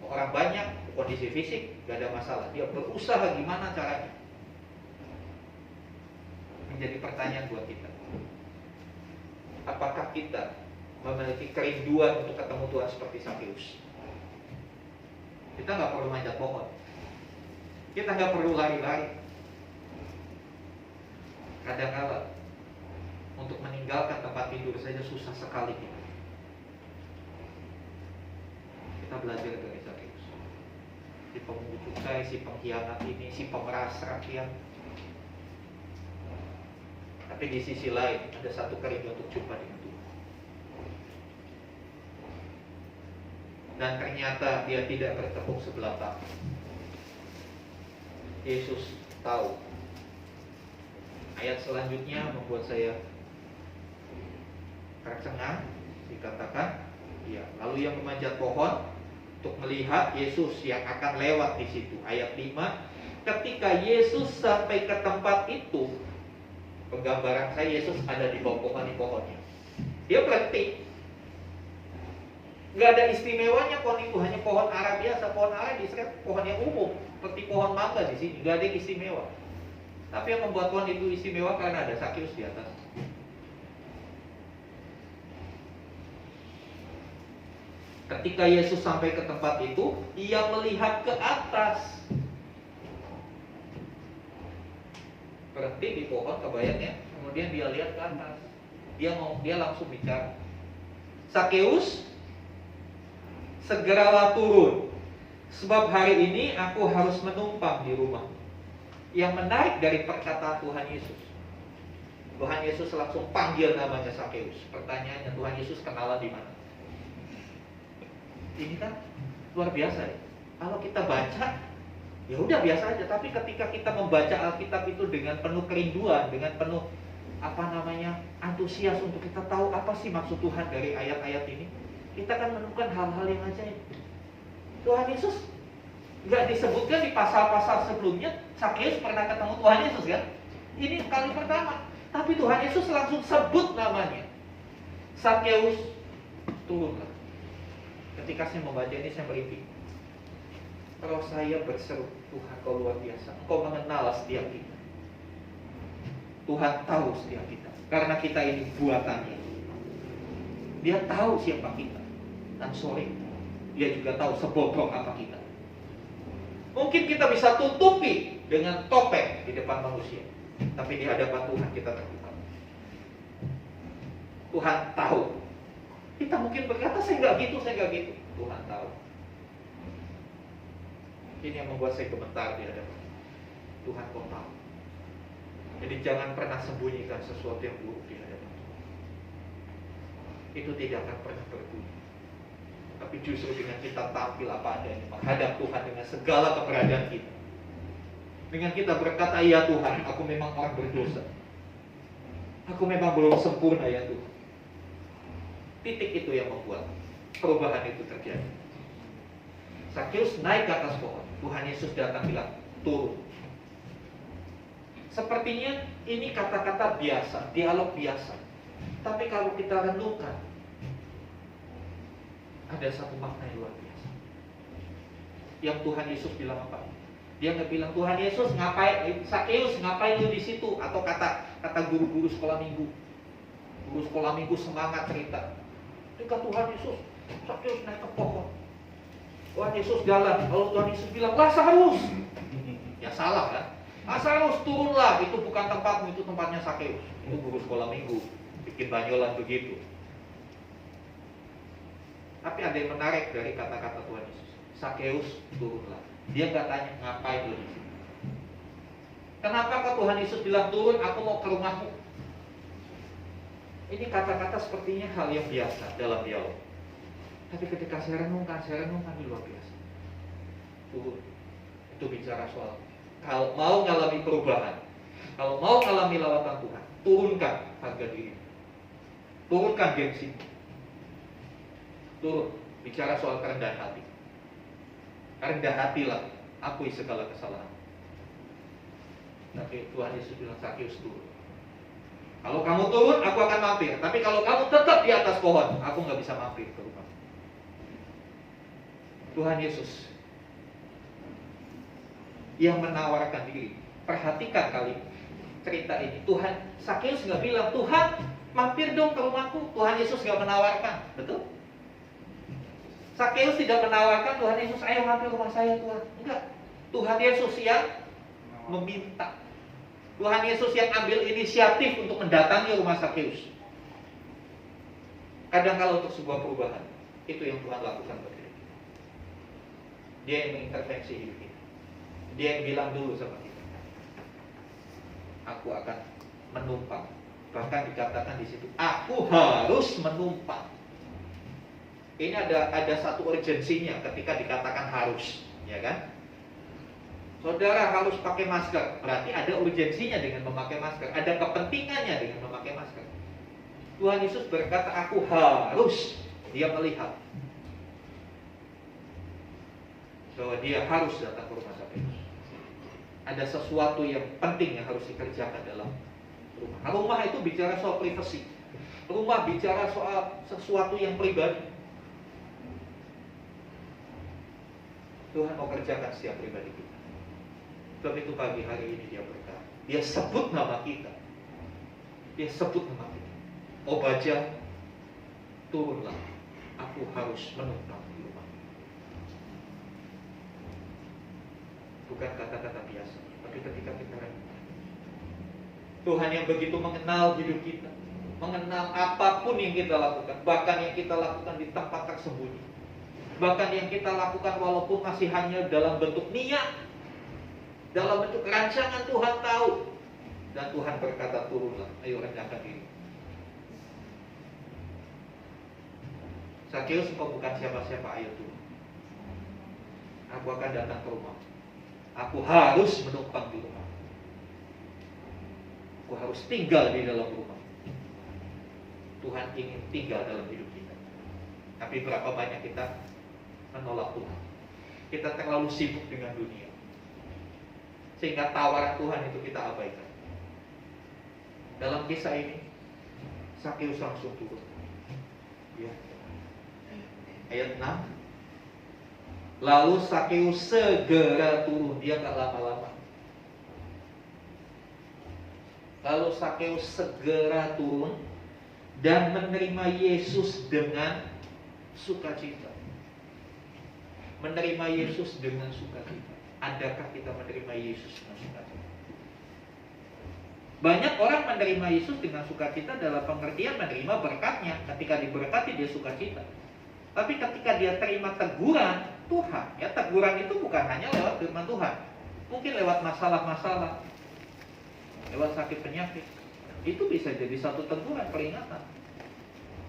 Orang banyak, kondisi fisik, gak ada masalah. Dia berusaha gimana caranya. Menjadi pertanyaan buat kita. Apakah kita memiliki kerinduan untuk ketemu Tuhan seperti Zakheus? Kita gak perlu manjat pohon. Kita gak perlu lari-lari. Kadang-kadang Untuk meninggalkan tempat tidur saja susah sekali kita. Kita belajar dari Sakeus. Si pemungut cukai, si pengkhianat ini, si pemeras rakyat. Tapi di sisi lain ada satu kerinduan untuk jumpa dengan Tuhan. Dan ternyata dia tidak bertepuk sebelah tangan. Yesus tahu. Ayat selanjutnya membuat saya tercengang. Dikatakan, ya, lalu ia memanjat pohon untuk melihat Yesus yang akan lewat di situ. Ayat 5, ketika Yesus sampai ke tempat itu, penggambaran saya Yesus ada di bawah pohon, di pohonnya. Dia berhenti. Nggak ada istimewanya pohon itu, hanya pohon ara biasa. Pohon ara di Israel pohon yang umum, seperti pohon mangga di sini, nggak ada yang istimewa. Tapi yang membuat pohon itu istimewa karena ada Sakeus di atas. Ketika Yesus sampai ke tempat itu, ia melihat ke atas. Berhenti di pohon, kebayangnya. Kemudian dia lihat ke atas. Dia langsung bicara. Sakeus, segeralah turun, sebab hari ini aku harus menumpang di rumah. Yang menarik dari perkataan Tuhan Yesus, Tuhan Yesus langsung panggil namanya Sakeus. Pertanyaannya, Tuhan Yesus kenalan di mana? Ini kan luar biasa ya. Kalau kita baca, ya udah biasa aja. Tapi ketika kita membaca Alkitab itu dengan penuh kerinduan, dengan penuh antusias untuk kita tahu apa sih maksud Tuhan dari ayat-ayat ini, kita akan menemukan hal-hal yang ajaib. Tuhan Yesus nggak disebutkan di pasal-pasal sebelumnya. Sakeus pernah ketemu Tuhan Yesus kan? Ini kali pertama. Tapi Tuhan Yesus langsung sebut namanya. Sakeus, turunlah. Ketika saya membaca ini saya merinding. Kalau saya berseru, Tuhan kau luar biasa. Engkau mengenal setiap kita. Tuhan tahu setiap kita. Karena kita ini buatannya. Dia tahu siapa kita. Dan sore dia juga tahu sebobrok apa kita. Mungkin kita bisa tutupi dengan topeng di depan manusia, tapi di hadapan Tuhan kita terbuka. Tuhan tahu. Kita mungkin berkata saya nggak gitu. Tuhan tahu. Ini yang membuat saya gemetar di hadapan Tuhan. Kau tahu. Jadi jangan pernah sembunyikan sesuatu yang buruk di hadapan Tuhan. Itu tidak akan pernah berbunyi. Tapi justru dengan kita tampil apa adanya, menghadap Tuhan dengan segala keberadaan kita, dengan kita berkata, ya Tuhan, aku memang orang berdosa, aku memang belum sempurna ya Tuhan. Titik itu yang membuat perubahan itu terjadi. Sakeus naik ke atas pohon. Tuhan Yesus datang bilang, turun. Sepertinya ini kata-kata biasa, dialog biasa. Tapi kalau kita renungkan, ada satu makna yang luar biasa. Yang Tuhan Yesus bilang apa? Dia nggak bilang, Tuhan Yesus ngapain, Sakeus ngapain lu di situ? Atau kata guru-guru sekolah minggu. Guru sekolah minggu semangat cerita. Ketika Tuhan Yesus, Sakeus naik ke pohon. Tuhan Yesus jalan. Kalau Tuhan Yesus bilang, Lazarus, ya salah kan? Lazarus turunlah, itu bukan tempatmu, itu tempatnya Sakeus. Itu guru sekolah minggu, bikin banyolan begitu. Tapi ada yang menarik dari kata-kata Tuhan Yesus. Sakeus, turunlah. Dia nggak tanya ngapain lu di sini. Kenapa kok Tuhan Yesus bilang turun? Aku mau ke rumahmu. Ini kata-kata sepertinya hal yang biasa dalam dialog. Tapi ketika saya renungkan di luar biasa. Turun. Itu bicara soal kalau mau ngalami perubahan, kalau mau ngalami lawatan Tuhan, turunkan harga diri, turunkan gengsi. Turun, bicara soal kerendahan hati. Rendah hatilah, akui segala kesalahan. Tapi Tuhan Yesus bilang, Sakeus turun. Kalau kamu turun, aku akan mampir. Tapi kalau kamu tetap di atas pohon, aku nggak bisa mampir ke rumah. Tuhan Yesus yang menawarkan diri. Perhatikan kali cerita ini. Sakeus nggak bilang, Tuhan mampir dong ke rumahku. Tuhan Yesus nggak menawarkan, betul? Sakeus tidak menawarkan Tuhan Yesus, ayo mampir rumah saya Tuhan. Enggak. Tuhan Yesus yang meminta. Tuhan Yesus yang ambil inisiatif untuk mendatangi rumah Sakeus. Kadang-kala untuk sebuah perubahan, itu yang Tuhan lakukan bagi kita. Dia yang mengintervensi hidup kita. Dia yang bilang dulu sama kita, aku akan menumpang. Bahkan dikatakan di situ, aku harus menumpang. Ini ada satu urgensinya ketika dikatakan harus, ya kan? Saudara harus pakai masker, berarti ada urgensinya dengan memakai masker, ada kepentingannya dengan memakai masker. Tuhan Yesus berkata, aku harus. Dia melihat bahwa dia harus datang ke rumah Sakeus. Ada sesuatu yang penting yang harus dikerjakan dalam rumah. Rumah itu bicara soal privasi. Rumah bicara soal sesuatu yang pribadi. Tuhan mau kerjakan setiap pribadi kita. Sebab itu pagi hari ini dia berkata, dia sebut nama kita. Dia sebut nama kita. Obaja, turunlah. Aku harus menumpang di rumah. Bukan kata-kata biasa, tapi ketika kita renungkan, Tuhan yang begitu mengenal hidup kita, mengenal apapun yang kita lakukan, bahkan yang kita lakukan di tempat tersembunyi, bahkan yang kita lakukan walaupun masih hanya dalam bentuk niat, dalam bentuk rancangan, Tuhan tahu. Dan Tuhan berkata, turunlah, ayo rendahkan diri. Sakeus, engkau bukan siapa-siapa, ayo turun. Aku akan datang ke rumah. Aku harus menumpang di rumah. Aku harus tinggal di dalam rumah. Tuhan ingin tinggal dalam hidup kita. Tapi berapa banyak kita menolak Tuhan. Kita terlalu sibuk dengan dunia, sehingga tawaran Tuhan itu kita abaikan. Dalam kisah ini, Sakeus langsung turun. Ya. Ayat 6. Lalu Sakeus segera turun, dia gak lama-lama. Lalu Sakeus segera turun dan menerima Yesus dengan sukacita. Menerima Yesus dengan sukacita. Adakah kita menerima Yesus dengan sukacita? Banyak orang menerima Yesus dengan sukacita dalam pengertian menerima berkatnya. Ketika diberkati dia sukacita. Tapi ketika dia terima teguran Tuhan, ya teguran itu bukan hanya lewat firman Tuhan, mungkin lewat masalah-masalah, lewat sakit penyakit, itu bisa jadi satu teguran, peringatan.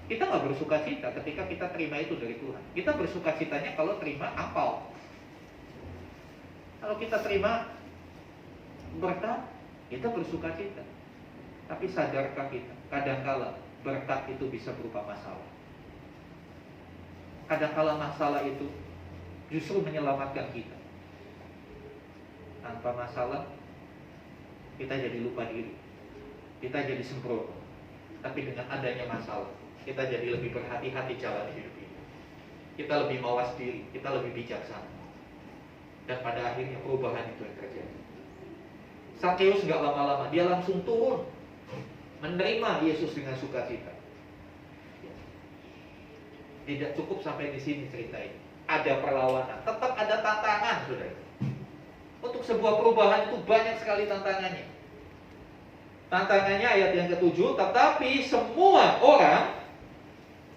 Kita nggak bersukacita ketika kita terima itu dari Tuhan. Kita bersukacitanya kalau terima ampau. Kalau kita terima berkat, kita bersukacita. Tapi sadarkah kita, kadangkala berkat itu bisa berupa masalah. Kadangkala masalah itu justru menyelamatkan kita. Tanpa masalah, kita jadi lupa diri, kita jadi sembrono. Tapi dengan adanya masalah, kita jadi lebih berhati-hati jalan hidup ini. Kita lebih mawas diri, kita lebih bijaksana. Dan pada akhirnya perubahan itu yang terjadi. Sakeus gak lama-lama, dia langsung turun, menerima Yesus dengan sukacita. Tidak cukup sampai di sini cerita ini. Ada perlawanan, tetap ada tantangan, saudara. Untuk sebuah perubahan itu banyak sekali tantangannya. Tantangannya ayat yang ke-7, tetapi semua orang,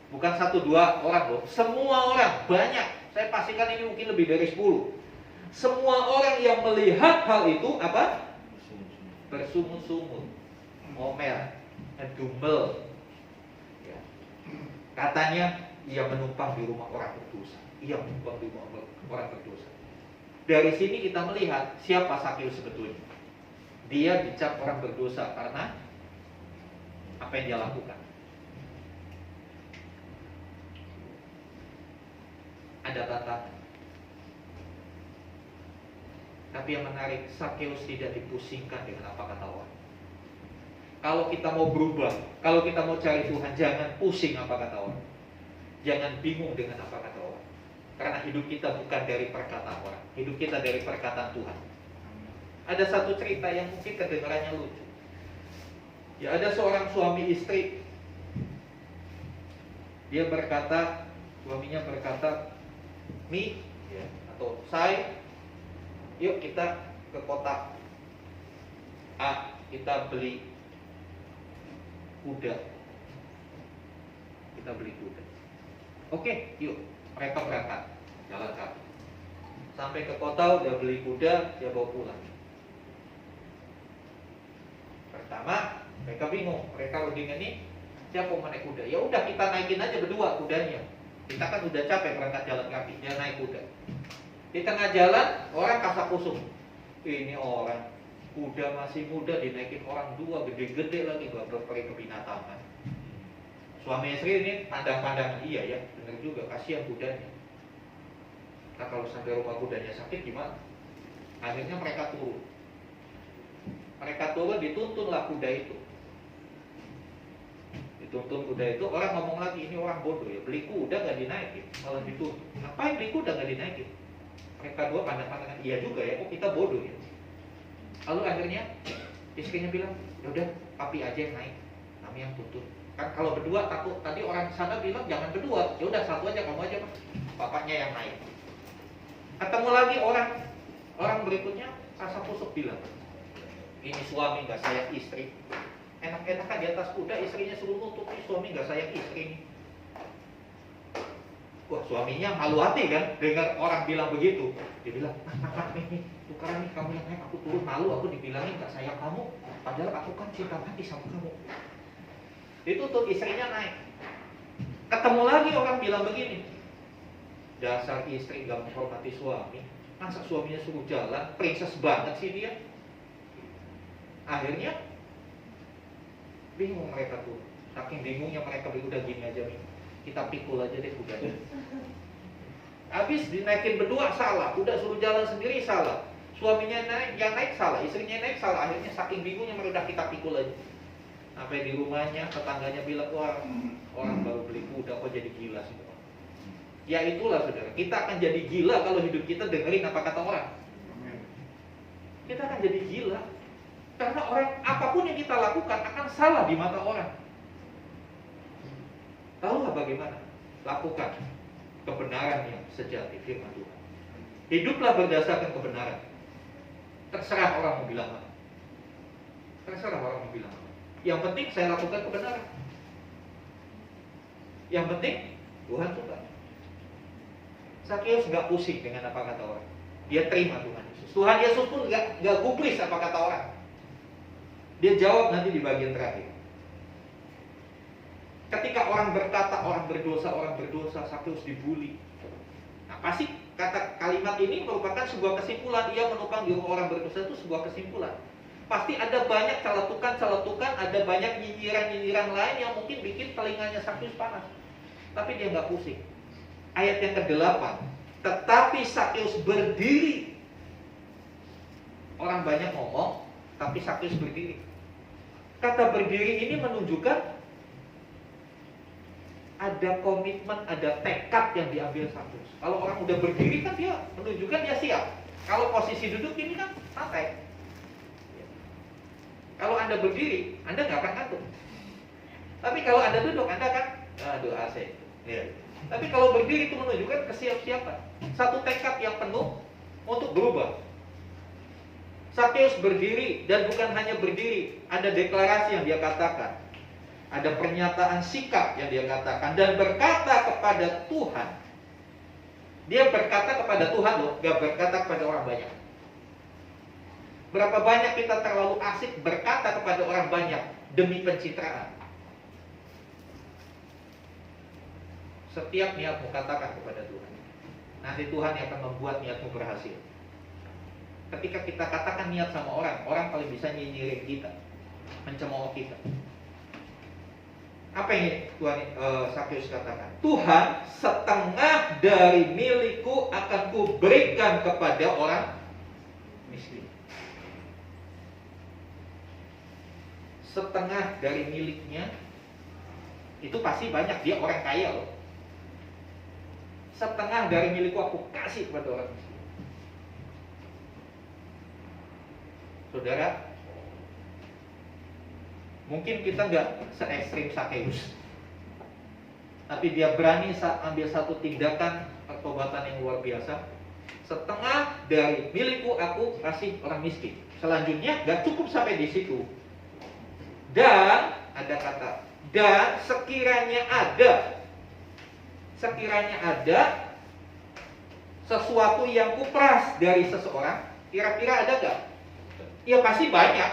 bukan 1-2 orang loh, semua orang, banyak. Saya pastikan ini mungkin lebih dari 10. Semua orang yang melihat hal itu apa? Bersungut-sungut, ngomel, ngedumel. Ya. Katanya ia menumpang di rumah orang berdosa. Ia menumpang di rumah orang berdosa. Dari sini kita melihat siapa Sakeus sebetulnya. Dia dicap orang berdosa karena apa yang dia lakukan. Ada tantangan. Tapi yang menarik, Sakeus tidak dipusingkan dengan apa kata orang. Kalau kita mau berubah, kalau kita mau cari Tuhan, jangan pusing apa kata orang. Jangan bingung dengan apa kata orang. Karena hidup kita bukan dari perkataan orang, hidup kita dari perkataan Tuhan. Ada satu cerita yang mungkin kedengarannya lucu. Ya, ada seorang suami istri. Dia berkata, suaminya berkata, Mi, ya, atau Say, yuk kita ke kota A. kita beli kuda. Kita beli kuda. Oke, yuk. Mereka berangkat jalan kaki. Sampai ke kota udah beli kuda, dia bawa pulang. Pertama, mereka bingung. Mereka rundingnya nih, siapa mau naik kuda? Ya udah kita naikin aja berdua kudanya. Kita kan udah capek berangkat jalan kaki, dia naik kuda. Di tengah jalan, orang kasak kusuk. Ini orang kuda masih muda dinaikin orang dua gede-gede lagi, gak berperi kebinatangan. Suami istri ini pandang-pandangan, iya ya, bener juga, kasihan kudanya. Nah kalau sampai rumah kudanya sakit gimana? Akhirnya mereka turun. Mereka turun, dituntunlah kuda itu. Dituntun kuda itu, orang ngomong lagi, ini orang bodoh ya, beli kuda gak dinaikin, malah dituntun. Ngapain beli kuda gak dinaikin? Mereka dua pandang-pandangan, iya juga ya, kok kita bodoh ya. Lalu akhirnya istrinya bilang, yaudah papi aja yang naik, kami yang tuntun. Kan kalau berdua takut, tadi orang sana bilang jangan berdua, yaudah satu aja, kamu aja, bapaknya yang naik. Ketemu lagi orang berikutnya, kasak kusuk bilang, ini suami gak sayang istri. Enak-enakan di atas kuda, istrinya suruh nuntut, ini suami gak sayang istri nih. Wah, suaminya malu hati kan dengar orang bilang begitu. Dia bilang, nah, nih, tukaran nih kamu yang naik, aku turun, malu aku dibilangin gak sayang kamu, padahal aku kan cinta mati sama kamu. Dituntut, istrinya naik. Ketemu lagi orang bilang begini, dasar istri gak menghormati suami, masa suaminya suruh jalan, princess banget sih dia. Akhirnya bingung mereka tuh, saking bingungnya mereka udah gini aja nih, kita pikul aja deh kudanya. Habis dinaikin berdua salah, udah suruh jalan sendiri salah, suaminya naik, yang naik salah, istrinya naik salah. Akhirnya saking bingungnya mereka kita pikul aja. Sampai di rumahnya tetangganya bilang, wah orang baru beli kuda kok jadi gila semua. Ya itulah saudara, kita akan jadi gila kalau hidup kita dengerin apa kata orang. Kita akan jadi gila karena orang, apapun yang kita lakukan akan salah di mata orang. Tahulah bagaimana? Lakukan kebenaran yang sejati firman Tuhan. Hiduplah berdasarkan kebenaran. Terserah orang mau bilang apa. Terserah orang mau bilang apa. Yang penting saya lakukan kebenaran. Yang penting Tuhan suka. Sakeus nggak pusing dengan apa kata orang. Dia terima Tuhan Yesus. Tuhan Yesus pun nggak gubris apa kata orang. Dia jawab nanti di bagian terakhir. Ketika orang berkata orang berdosa, Sakeus dibully. Nah, pasti kalimat ini merupakan sebuah kesimpulan. Ia menumpang di rumah orang berdosa itu sebuah kesimpulan. Pasti ada banyak celetukan, ada banyak nyinyiran lain yang mungkin bikin telinganya Sakeus panas. Tapi dia nggak pusing. Ayat yang ke-8, tetapi Sakeus berdiri. Orang banyak ngomong, tapi Sakeus berdiri. Kata berdiri ini menunjukkan ada komitmen, ada tekad yang diambil Sakeus. Kalau orang udah berdiri kan dia menunjukkan dia siap. Kalau posisi duduk ini kan santai. Kalau Anda berdiri, Anda nggak akan ngantuk. Tapi kalau Anda duduk, Anda kan aduh AC. Ya. Tapi kalau berdiri itu menunjukkan kesiap-siapan, satu tekad yang penuh untuk berubah. Sakeus berdiri, dan bukan hanya berdiri, ada deklarasi yang dia katakan, ada pernyataan sikap yang dia katakan, dan berkata kepada Tuhan. Dia berkata kepada Tuhan loh, gak berkata kepada orang banyak. Berapa banyak kita terlalu asik berkata kepada orang banyak demi pencitraan. Setiap niatmu katakan kepada Tuhan, nanti Tuhan yang akan membuat niatmu berhasil. Ketika kita katakan niat sama orang, orang paling bisa nyinyirin kita, mencemooh kita. Apa yang Tuhan Sakeus katakan? Tuhan, setengah dari milikku akan kuberikan kepada orang miskin. Setengah dari miliknya itu pasti banyak, dia orang kaya loh. Setengah dari milikku aku kasih kepada orang miskin. Saudara, mungkin kita nggak se-ekstrim Sakeus, tapi dia berani ambil satu tindakan pertobatan yang luar biasa. setengah dari milikku aku kasih orang miskin. Selanjutnya gak cukup sampai di situ. Dan ada kata, dan sekiranya ada sesuatu yang kuperas dari seseorang, kira-kira ada gak? Ya pasti banyak.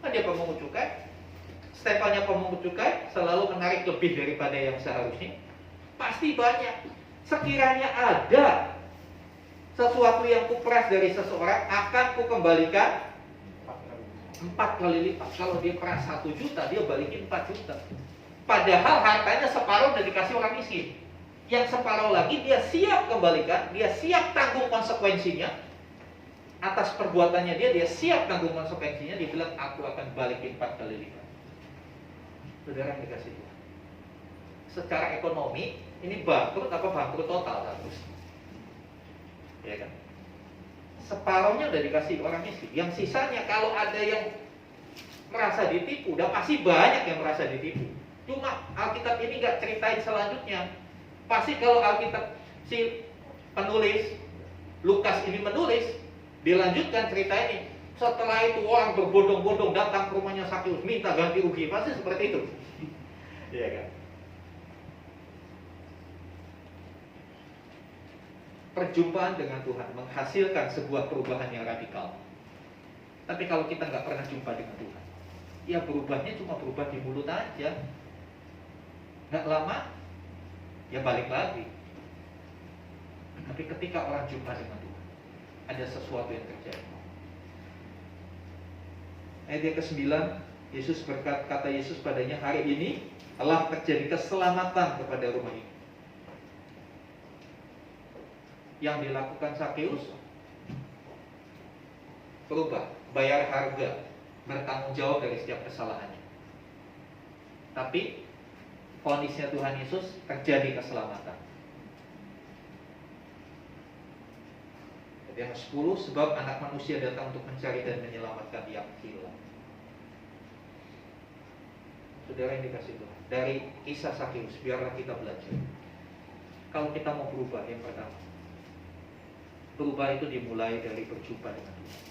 Kan dia pemungut cukai, stempelnya pemungut cukai selalu menarik lebih daripada yang seharusnya. Pasti banyak. Sekiranya ada sesuatu yang kuperas dari seseorang, akan kukembalikan 4 kali lipat. Kalau dia peras 1 juta, dia balikin 4 juta. Padahal hartanya separuh udah dikasih orang miskin. Yang separuh lagi dia siap kembalikan, dia siap tanggung konsekuensinya. Atas perbuatannya dia siap tanggung konsekuensinya. Dia bilang, aku akan balikin 4 kali lipat. Saudara yang dikasih Tuhan, secara ekonomi ini bangkrut apa bangkrut total harus? Ya kan? Separuhnya udah dikasih orang miskin. Yang sisanya kalau ada yang merasa ditipu, udah pasti banyak yang merasa ditipu. Cuma Alkitab ini gak ceritain selanjutnya. Pasti kalau Alkitab si penulis Lukas ini menulis, dilanjutkan cerita ini. Setelah itu orang berbondong-bondong datang ke rumahnya Sakeus minta ganti rugi. Pasti seperti itu. Iya kan? Perjumpaan dengan Tuhan menghasilkan sebuah perubahan yang radikal. Tapi kalau kita nggak pernah jumpa dengan Tuhan, ya berubahnya cuma berubah di mulut aja. Nggak lama, ya balik lagi. Tapi ketika orang jumpa dengan Tuhan, ada sesuatu yang terjadi. Ayat yang ke-9, Yesus kata Yesus padanya, hari ini telah terjadi keselamatan kepada rumah ini. Yang dilakukan Sakeus berubah, bayar harga, bertanggung jawab dari setiap kesalahannya. Tapi vonisnya Tuhan Yesus terjadi keselamatan. Yang 10, sebab anak manusia datang untuk mencari dan menyelamatkan yang hilang. Saudara yang dikasih Tuhan, dari kisah Sakeus biarlah kita belajar. Kalau kita mau berubah, yang pertama, berubah itu dimulai dari berjumpa dengan Tuhan.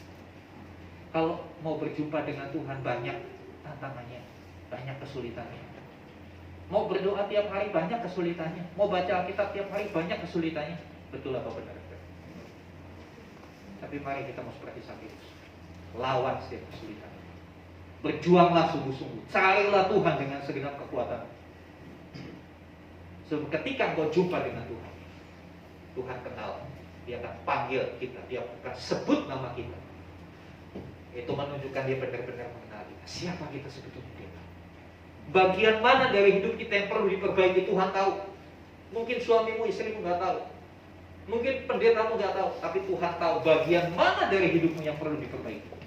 Kalau mau berjumpa dengan Tuhan, banyak tantangannya, banyak kesulitannya. Mau berdoa tiap hari, banyak kesulitannya. Mau baca Alkitab tiap hari, banyak kesulitannya. Betul apa benar? Tapi mari kita mau seperti Sakeus, lawan setiap kesulitan. Berjuanglah sungguh-sungguh, carilah Tuhan dengan segenap kekuatan. So, ketika engkau jumpa dengan Tuhan, Tuhan kenal. Dia akan panggil kita, dia akan sebut nama kita. Itu menunjukkan dia benar-benar mengenal kita. Siapa kita sebetulnya dia? Bagian mana dari hidup kita yang perlu diperbaiki, Tuhan tahu. Mungkin suamimu, istrimu gak tahu. Mungkin pendetamu gak tahu. Tapi Tuhan tahu bagian mana dari hidupmu yang perlu diperbaiki.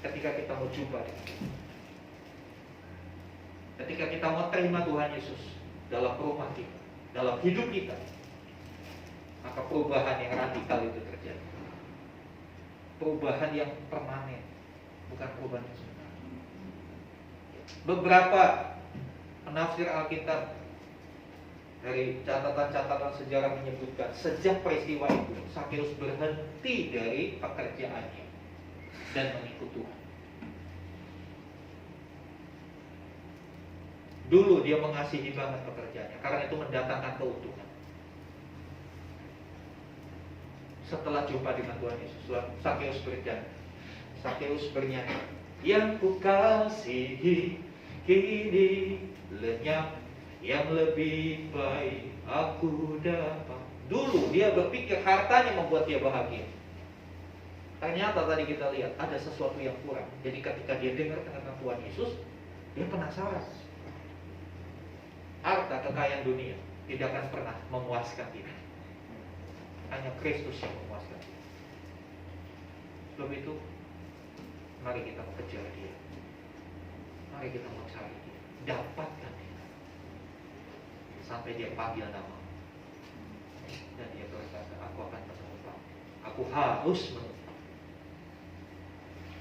Ketika kita mau jumpa dengan Tuhan, ketika kita mau terima Tuhan Yesus dalam rumah kita, dalam hidup kita, maka perubahan yang radikal itu terjadi. Perubahan yang permanen, bukan perubahan yang sementara. Beberapa penafsir Alkitab dari catatan-catatan sejarah menyebutkan sejak peristiwa itu Sakeus berhenti dari pekerjaannya dan mengikut Tuhan. Dulu dia mengasihi banget pekerjaannya karena itu mendatangkan keuntungan. Setelah jumpa dengan Tuhan Yesus, Sakeus berjanji, Sakeus bernyanyi, yang kukasihi kini lenyap, yang lebih baik aku dapat. Dulu dia berpikir hartanya membuat dia bahagia. Ternyata tadi kita lihat ada sesuatu yang kurang. Jadi ketika dia dengar tentang Tuhan Yesus, dia penasaran. Harta, kekayaan dunia tidak akan pernah memuaskan dia. Hanya Kristus yang memuaskan dia. Sebab itu, mari kita mengejar dia. Mari kita mencari dia. Dapatkan dia. Sampai dia panggil nama. Dan dia berkata, aku akan menemukan. Aku harus menemukan.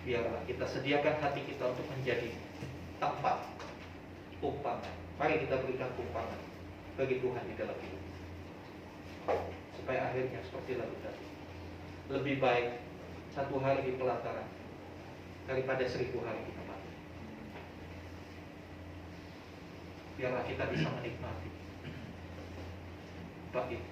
Biarlah kita sediakan hati kita untuk menjadi tempat tumpangan. Mari kita berikan tumpangan bagi Tuhan di dalam hidup. supaya akhirnya seperti lagu tadi. Lebih baik 1 hari di pelataran daripada 1000 hari di tempat. Biarlah kita bisa menikmati bait.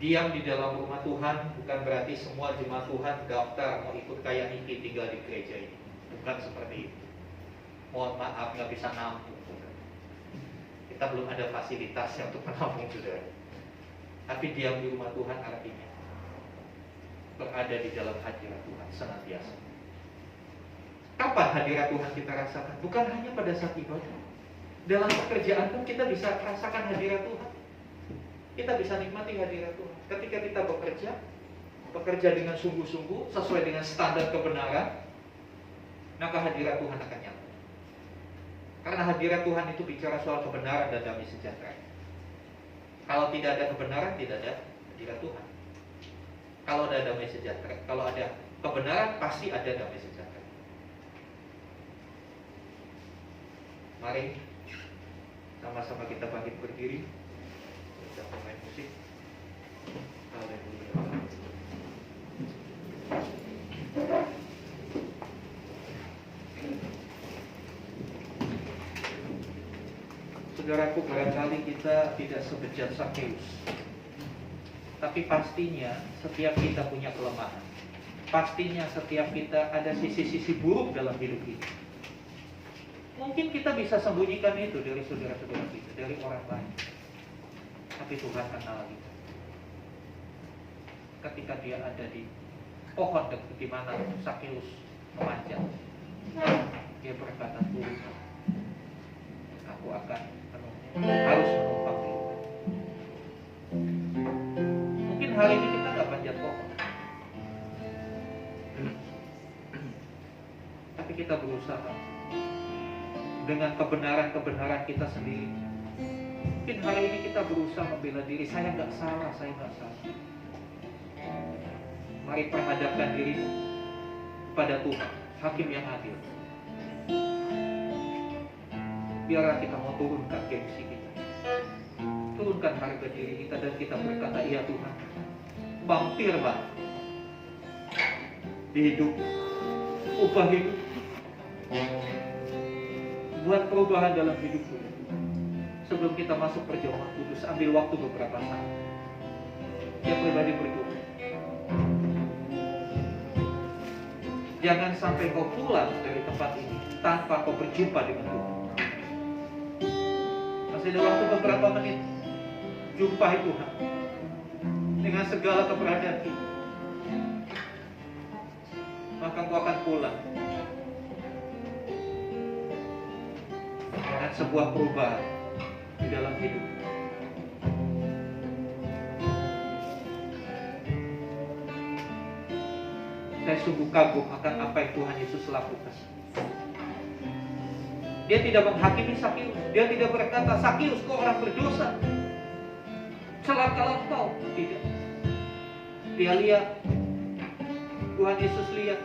Diam di dalam rumah Tuhan bukan berarti semua jemaat Tuhan daftar mau ikut kayak Niki tinggal di gereja ini. Bukan seperti itu. Mohon maaf nggak bisa nampung. Kita belum ada fasilitasnya untuk menampung saudara. Tapi diam di rumah Tuhan artinya berada di dalam hadirat Tuhan senantiasa. Kapan hadirat Tuhan kita rasakan? Bukan hanya pada saat ibadah. Dalam pekerjaan pun kita bisa rasakan hadirat Tuhan. Kita bisa nikmati hadirat Tuhan. Ketika kita bekerja dengan sungguh-sungguh sesuai dengan standar kebenaran, maka hadirat Tuhan akan nyata. Karena hadirat Tuhan itu bicara soal kebenaran dan damai sejahtera. Kalau tidak ada kebenaran, tidak ada hadirat Tuhan. Kalau ada damai sejahtera, kalau ada kebenaran, pasti ada damai sejahtera. Mari sama-sama kita bangkit berdiri. Kita main musik. Haleluya. Saudaraku, barangkali kita tidak sebejat Sakeus, tapi pastinya setiap kita punya kelemahan. Pastinya setiap kita ada sisi-sisi buruk dalam hidup ini. Mungkin kita bisa sembunyikan itu dari saudara-saudara kita, dari orang lain. Tapi Tuhan kenal kita. Ketika dia ada di pohon di mana Sakeus memanjat, dia berkata, "Tuhan, aku akan harus menumpang di rumah." Mungkin hari ini kita nggak panjat pohon, tapi kita berusaha dengan kebenaran-kebenaran kita sendiri. Mungkin hari ini kita berusaha membela diri, saya nggak salah. Mari perhadapkan dirimu pada Tuhan, Hakim yang adil. Biarlah kita mau turunkan gengsi kita, turunkan harga diri kita, dan kita berkata, "Iya Tuhan, mampirlah di hidup, ubah hidup, buat perubahan dalam hidupku." Sebelum kita masuk perjamuan kudus, ambil waktu beberapa saat. Dia pribadi berdoa. Jangan sampai kau pulang dari tempat ini tanpa kau berjumpa dengan Tuhan. Masih ada waktu beberapa menit. Jumpai Tuhan dengan segala keberadaan kita. Maka kau akan pulang dengan sebuah perubahan di dalam hidup. Saya sungguh kagum akan apa yang Tuhan Yesus lakukan. Dia tidak menghakimi Sakeus. Dia tidak berkata, "Sakeus, kau orang berdosa, celakalah kau." Tidak. Dia lihat, Tuhan Yesus lihat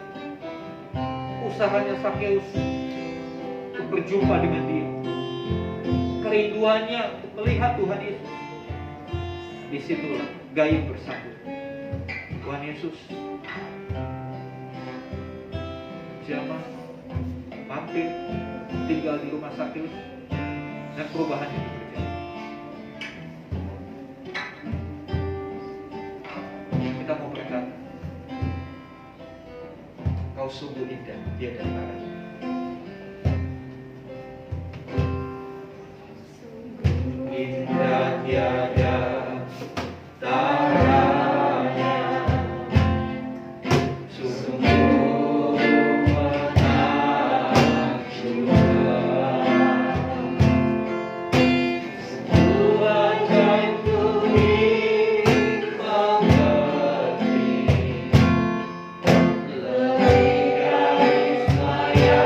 usahanya Sakeus untuk berjumpa dengan dia, kerinduannya untuk melihat Tuhan Yesus. Disitulah gayung bersambut. Tuhan Yesus jamah mampir tinggal di rumah Sakeus, dan perubahan itu terjadi. Kita mau berkata, "Kau sungguh indah di antara indah tiada taranya, sungguh menakjubkan, sungguh ajaib ku mengerti, lebih dari semua yang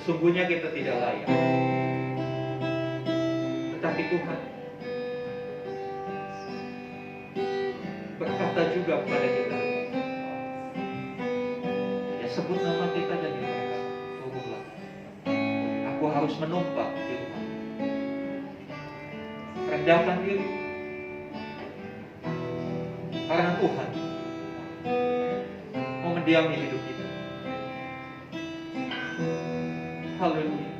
Sesungguhnya kita tidak layak. Tetapi Tuhan berkata juga kepada kita, ya sebut nama kita dan mereka turunlah. Aku harus menumpang di rumah. Rendahkan diri. Karena Tuhan mau mendiami hidup kita. Haleluya.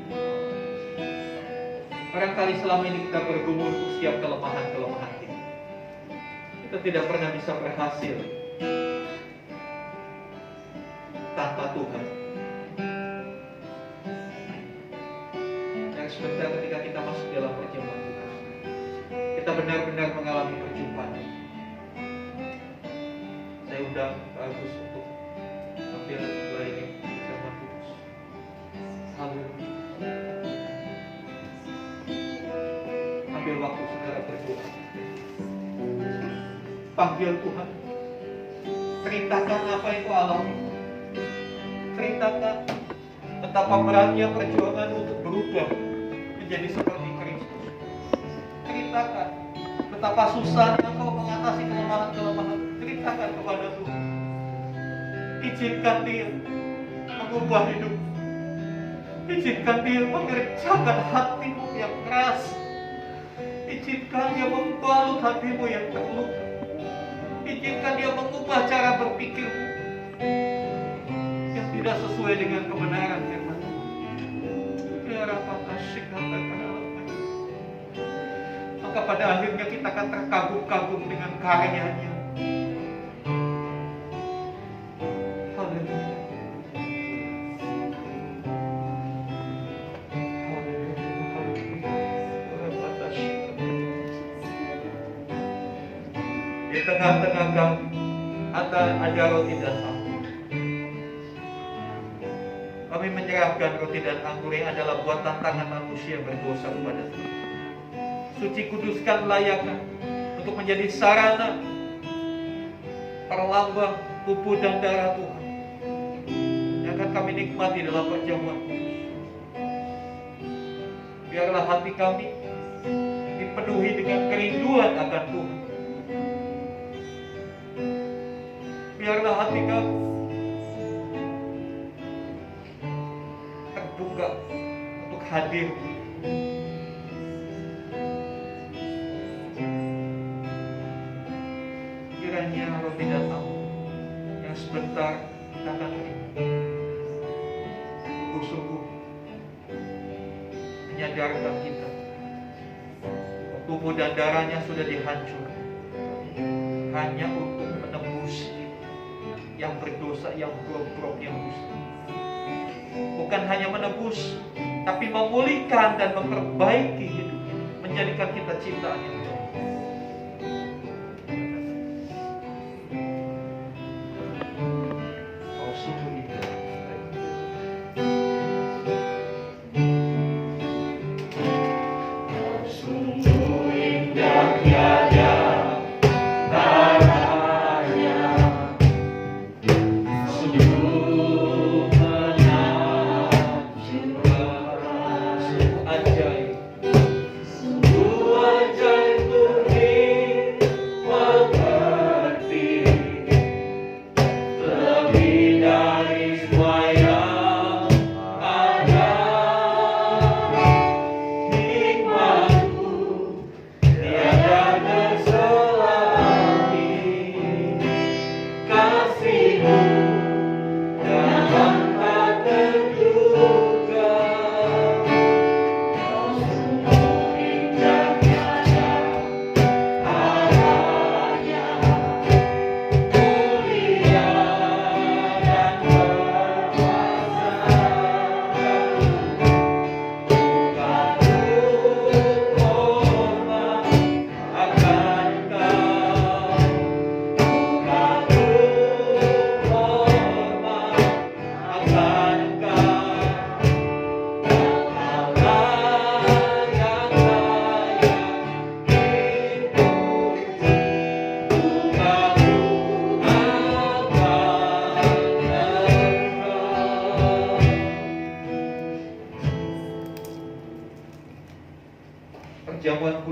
Barangkali selama ini kita bergumul untuk setiap kelemahan-kelemahan kita. Kita tidak pernah bisa berhasil tanpa Tuhan. Yang sebentar ketika kita masuk dalam perjamuan Tuhan, kita benar-benar mengalami perjumpaan. Saya undang Pak Agus untuk ambil ini firman kudus. Haleluya. Ambil waktu saudara berdoa. Panggil Tuhan. Ceritakan apa itu alami. Ceritakan betapa beratnya perjuangan untuk berubah menjadi seperti Kristus. Ceritakan betapa susahnya kau mengatasi kelemahan-kelemahan. Ceritakan kepada Tuhan. Izinkan Dia mengubah hidup. Izinkan Dia mengerjakan hatimu yang keras. Izinkan Dia membalut hatimu yang terluka. Izinkan Dia mengubah cara berpikirmu yang tidak sesuai dengan kebenaran firman Tuhan. Biar apa kasih katakan Allah. Maka pada akhirnya kita akan terkagum-kagum dengan karyanya. Haleluya. Di tengah-tengah kami ada roti dan anggur. Kami menyerahkan roti dan anggur yang adalah buatan tangan manusia berdosa kepada Tuhan. Suci kuduskan layakan untuk menjadi sarana perlambang tubuh dan darah Tuhan yang akan kami nikmati dalam perjamuan kudus. Biarlah hati kami dipenuhi dengan kerinduan akan Tuhan. Biarlah hati kami terbuka untuk hadir. Kiranya roti dan anggur yang sebentar kita akan terima sungguh-sungguh menyadarkan kita tubuh dan darahnya sudah dihancurkan hanya untuk menembus yang berdosa, yang bobrok, yang dusta. Bukan hanya menebus, tapi memulihkan dan memperbaiki hidupnya, menjadikan kita ciptaan yang baru. Oh, sungguh indah. Oh, sungguh indah tiada taranya. Sungguh ajaib. Sungguh ajaib untuk dimengerti. Lebih dari semua yang ada. Hikmatmu tiada terselahi. Kasihmu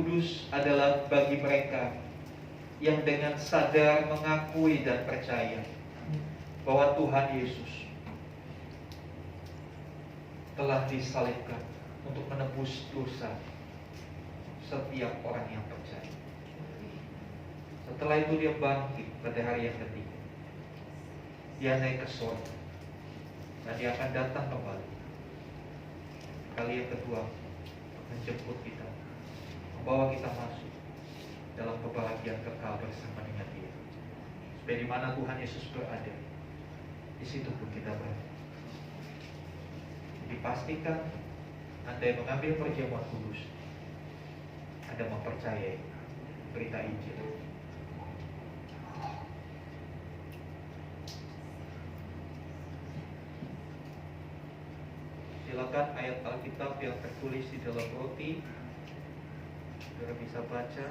Kudus adalah bagi mereka yang dengan sadar mengakui dan percaya bahwa Tuhan Yesus telah disalibkan untuk menebus dosa setiap orang yang percaya. Setelah itu dia bangkit pada hari yang ketiga. Dia naik ke surga dan dia akan datang kembali kali yang kedua menjemput kita, membawa kita masuk dalam kebahagiaan kekal bersama dengan Dia. Supaya di mana Tuhan Yesus berada, di situ pun kita berada. Jadi pastikan Anda yang mengambil perjamuan kudus, Anda mempercayai berita Injil. Silakan ayat Alkitab yang tertulis di dalam roti, saudara bisa baca,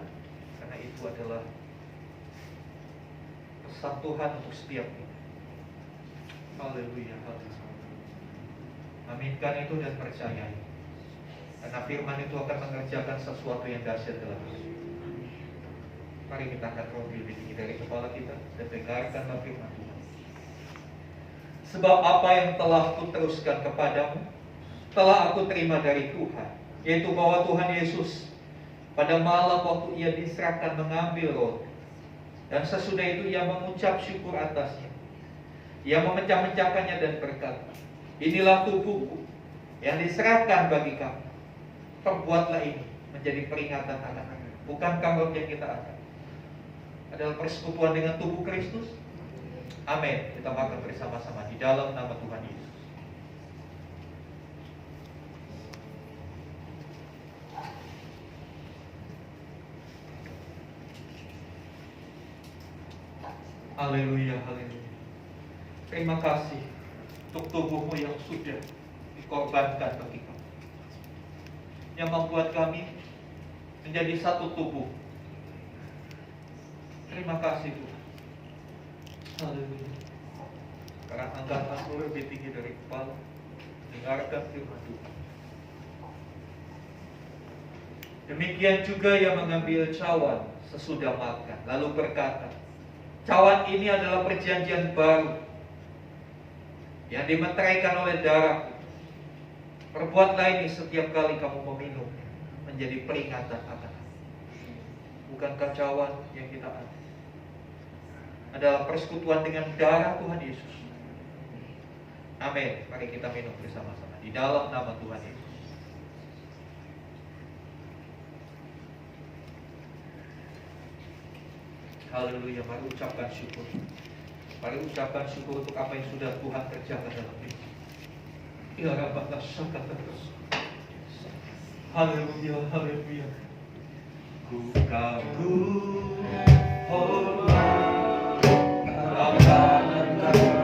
karena itu adalah pesan Tuhan untuk setiap kita. Haleluya, haleluya. Aminkan itu dan percayai, karena firman itu akan mengerjakan sesuatu yang dahsyat dalam hidup. Mari kita angkat roti lebih tinggi dari kepala kita dan dengarkanlah firman Tuhan. Sebab apa yang telah kuteruskan kepadamu telah aku terima dari Tuhan, yaitu bahwa Tuhan Yesus pada malam waktu Ia diserahkan mengambil roti, dan sesudah itu Ia mengucap syukur atasnya. Ia memecah-mecahkannya dan berkata, inilah tubuhku yang diserahkan bagi kamu. Perbuatlah ini menjadi peringatan anak-anak. Bukankah roti yang kita angkat adalah persekutuan dengan tubuh Kristus? Amin. Kita makan bersama-sama di dalam nama Tuhan Yesus. Haleluya, haleluya. Terima kasih untuk tubuhmu yang sudah dikorbankan bagi kami, yang membuat kami menjadi satu tubuh. Terima kasih Tuhan. Haleluya. Sekarang angkat aku lebih tinggi dari kepala, dengarkan firman Tuhan. Demikian juga yang mengambil cawan sesudah makan, lalu berkata, cawan ini adalah perjanjian baru yang dimeteraikan oleh darah. Perbuatlah ini setiap kali kamu meminum, menjadi peringatan akan aku. Bukankah cawan yang kita ada adalah persekutuan dengan darah Tuhan Yesus? Amin. Mari kita minum bersama-sama di dalam nama Tuhan Yesus. Haleluya, mari ucapkan syukur. Mari ucapkan syukur untuk apa yang sudah Tuhan kerjakan dalam hidup. Ya Rabbana syakata terus. Haleluya, haleluya. Ku kagum hormat akan Engkau.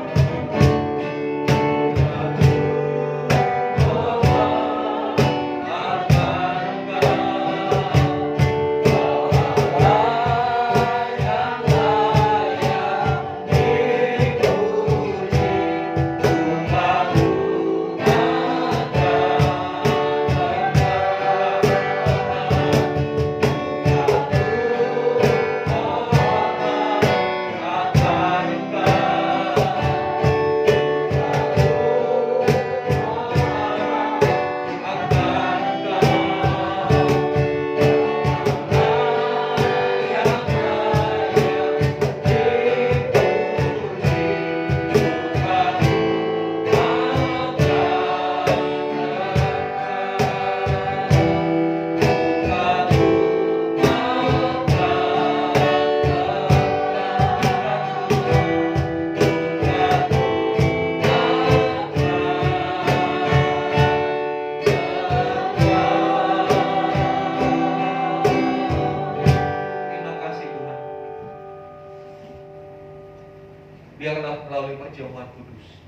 Biarlah melalui perjamuan kudus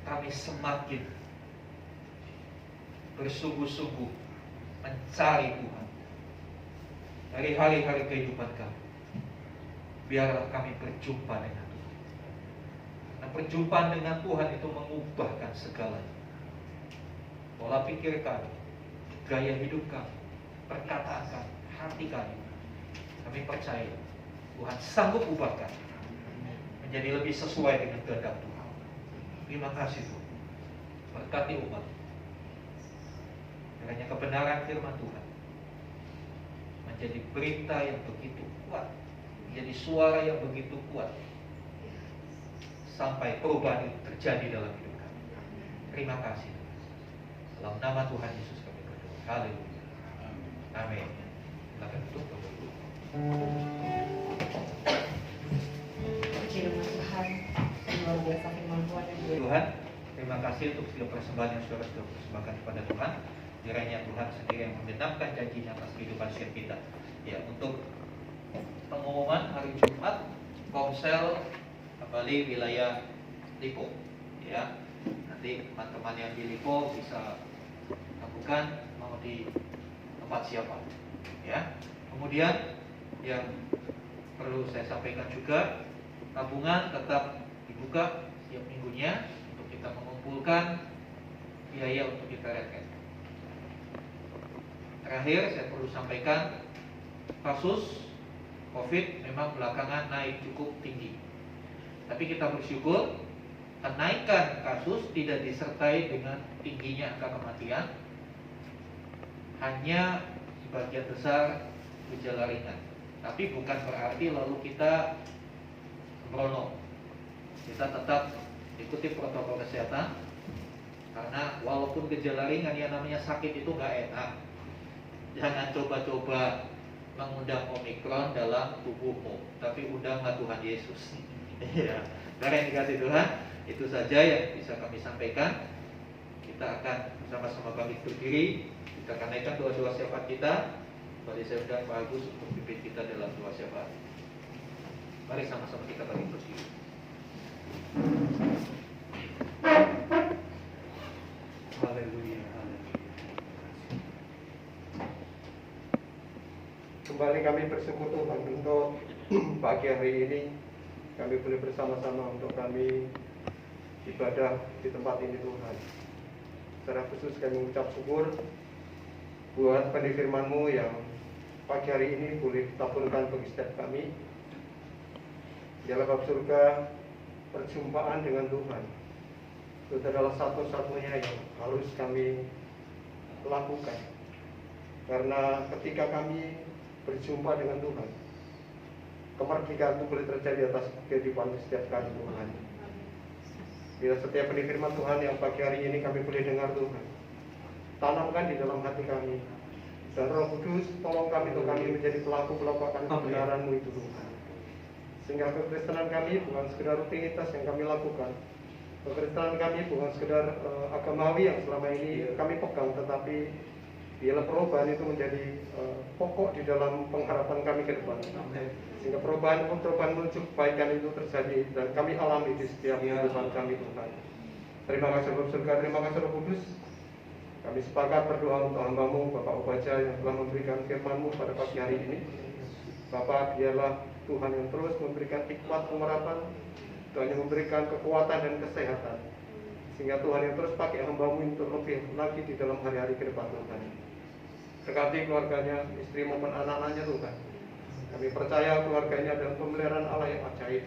kami semakin bersungguh-sungguh mencari Tuhan dari hari-hari kehidupan kami. Biarlah kami berjumpa dengan Tuhan. Nah, perjumpaan dengan Tuhan itu mengubahkan segalanya. Pola pikir kami, gaya hidup kami, perkataan kami, hati kami. Kami percaya Tuhan sanggup ubahkan menjadi lebih sesuai dengan kehendak Tuhan. Terima kasih Tuhan. Berkati umat. Kiranya kebenaran firman Tuhan menjadi berita yang begitu kuat, menjadi suara yang begitu kuat, sampai perubahan itu terjadi dalam hidup kami. Terima kasih. Dalam nama Tuhan Yesus kami berdoa. Haleluya. Amin. Silakan tutup Bapak Ibu. Puji nama Tuhan, luar biasa firman Tuhan yang Tuhan, terima kasih untuk segala persembahan yang sudah persembahkan kepada Tuhan. Kiranya Tuhan sendiri yang menggenapkan janji-Nya atas kehidupan setiap kita. Ya, untuk pengumuman hari Jumat, Komsel kembali wilayah Lipo. Ya, nanti teman-teman yang di Lipo bisa lakukan mau di tempat siapa. Ya, kemudian yang perlu saya sampaikan juga, tabungan tetap dibuka setiap minggunya untuk kita mengumpulkan biaya untuk kita reket. Terakhir saya perlu sampaikan, kasus COVID memang belakangan naik cukup tinggi. Tapi kita bersyukur kenaikan kasus tidak disertai dengan tingginya angka kematian. Hanya sebagian besar gejala ringan. Tapi bukan berarti lalu kita sembrono. Kita tetap ikuti protokol kesehatan. Karena walaupun gejala ringan, yang namanya sakit itu gak enak. Jangan coba-coba mengundang Omikron dalam tubuhmu, tapi undanglah Tuhan Yesus. Ya, karena yang dikasih Tuhan, itu saja yang bisa kami sampaikan. Kita akan bersama-sama bangkit berdiri. Kita akan naikkan doa-doa syafaat kita. Mari saya undang Pak Agus untuk pimpin kita dalam doa syafaat. Mari sama-sama kita bangkit berdiri. Haleluya. Kembali kami bersyukur Tuhan untuk pagi hari ini kami boleh bersama-sama untuk kami ibadah di tempat ini Tuhan. Secara khusus kami mengucap syukur buat benih firman-Mu yang pagi hari ini boleh ditaburkan bagi setiap kami. Dialah bab surga, perjumpaan dengan Tuhan. Itu adalah satu-satunya yang harus kami lakukan. Karena ketika kami berjumpa dengan Tuhan, kemerdekaan itu boleh terjadi atas kehidupan setiap kali Tuhan. Bila setiap benih firman Tuhan yang pagi hari ini kami boleh dengar Tuhan, tanamkan di dalam hati kami. Dan Roh Kudus tolong kami untuk kami menjadi pelaku-pelaku akan kebenaran-Mu itu Tuhan. Sehingga kekristenan kami bukan sekedar rutinitas yang kami lakukan. Kekristenan kami bukan sekedar agamawi yang selama ini kami pegang, tetapi biarlah perubahan itu menjadi pokok di dalam pengharapan kami ke depan. Sehingga perubahan menuju kebaikan itu terjadi dan kami alami di setiap kehidupan kami Tuhan. Terima kasih Bapak Surga, terima kasih Roh Kudus. Kami sepakat berdoa untuk hamba-Mu Bapak Ubaja yang telah memberikan firman-Mu pada pagi hari ini. Bapak, biarlah Tuhan yang terus memberikan hikmat pengharapan, Tuhan yang memberikan kekuatan dan kesehatan, sehingga Tuhan yang terus pakai hamba-Mu untuk lebih lagi di dalam hari-hari ke depan Tuhan. Berkati keluarganya, istri maupun anak-anaknya Tuhan. Kami percaya keluarga ini adalah pemeliharaan Allah yang ajaib.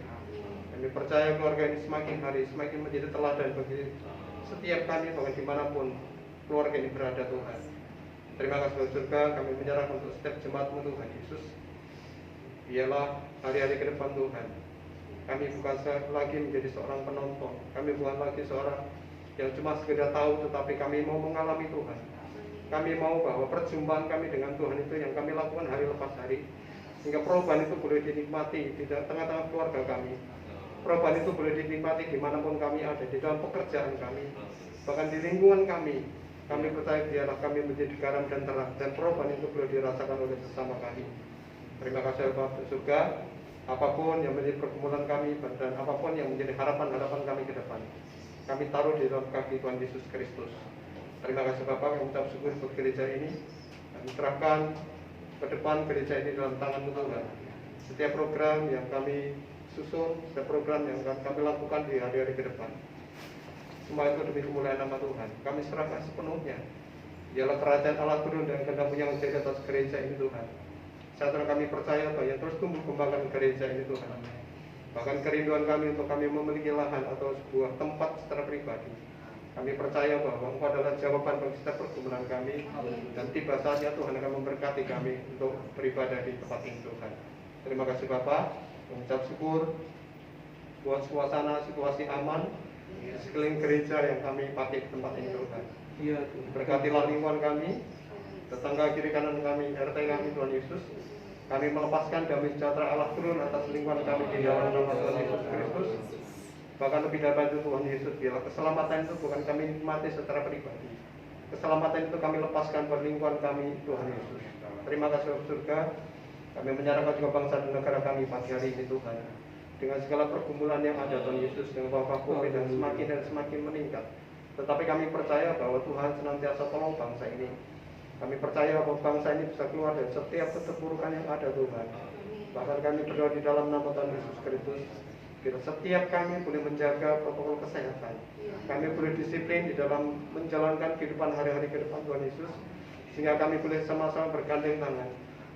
Kami percaya keluarga ini semakin hari semakin menjadi teladan bagi setiap kami bahkan dimanapun keluarga ini berada Tuhan. Terima kasih Bapak Surga, kami menyerahkan untuk setiap jemaat-Mu Tuhan Yesus. Biarlah hari-hari ke depan Tuhan, kami bukan lagi menjadi seorang penonton. Kami bukan lagi seorang yang cuma sekedar tahu, tetapi kami mau mengalami Tuhan. Kami mau bahwa perjumpaan kami dengan Tuhan itu yang kami lakukan hari lepas hari, sehingga perubahan itu boleh dinikmati di tengah-tengah keluarga kami. Perubahan itu boleh dinikmati dimanapun kami ada, di dalam pekerjaan kami, bahkan di lingkungan kami. Kami percaya biarlah kami menjadi garam dan terang, dan perubahan itu boleh dirasakan oleh sesama kami. Terima kasih Bapak Surga. Apapun yang menjadi pergumulan kami dan apapun yang menjadi harapan-harapan kami ke depan, kami taruh di dalam kaki Tuhan Yesus Kristus. Terima kasih Bapak, kami ucap syukur untuk gereja ini. Kami serahkan ke depan gereja ini dalam tangan-Mu Tuhan. Setiap program yang kami susun, setiap program yang akan kami lakukan di hari-hari ke depan, semua itu demi kemuliaan nama Tuhan. Kami serahkan sepenuhnya Dialah kerajaan Allah turun dan kehendak-Mu yang menjadi atas gereja ini Tuhan. Saat kami percaya bahwa yang terus tumbuh kembangkan gereja ini Tuhan. Bahkan kerinduan kami untuk kami memiliki lahan atau sebuah tempat secara pribadi. Kami percaya bahwa Engkau adalah jawaban bagi setiap pergumulan kami. Dan tiba saatnya Tuhan akan memberkati kami untuk beribadah di tempat ini Tuhan. Terima kasih Bapak. Mengucap syukur buat suasana situasi aman di sekeliling gereja yang kami pakai di tempat ini Tuhan. Iya Tuhan. Berkatilah lingkungan kami, tetangga kiri kanan kami, RT kami Tuhan Yesus. Kami melepaskan damai sejahtera Allah turun atas lingkungan kami di dalam nama Tuhan Yesus Kristus. Bahkan lebih dapat itu Tuhan Yesus, biarlah keselamatan itu bukan kami nikmati secara pribadi. Keselamatan itu kami lepaskan buat lingkungan kami Tuhan Yesus. Terima kasih Bapak surga. Kami menyerahkan juga bangsa dan negara kami pagi hari ini Tuhan. Dengan segala pergumulan yang ada Tuhan Yesus, dengan wabah COVID dan semakin meningkat. Tetapi kami percaya bahwa Tuhan senantiasa tolong bangsa ini. Kami percaya bahwa bangsa ini bisa keluar dari setiap keterpurukan yang ada Tuhan. Bahkan kami berdoa di dalam nama Tuhan Yesus Kristus. Bila setiap kami boleh menjaga protokol kesehatan, kami boleh disiplin di dalam menjalankan kehidupan hari-hari ke depan Tuhan Yesus, sehingga kami boleh sama-sama bergandeng tangan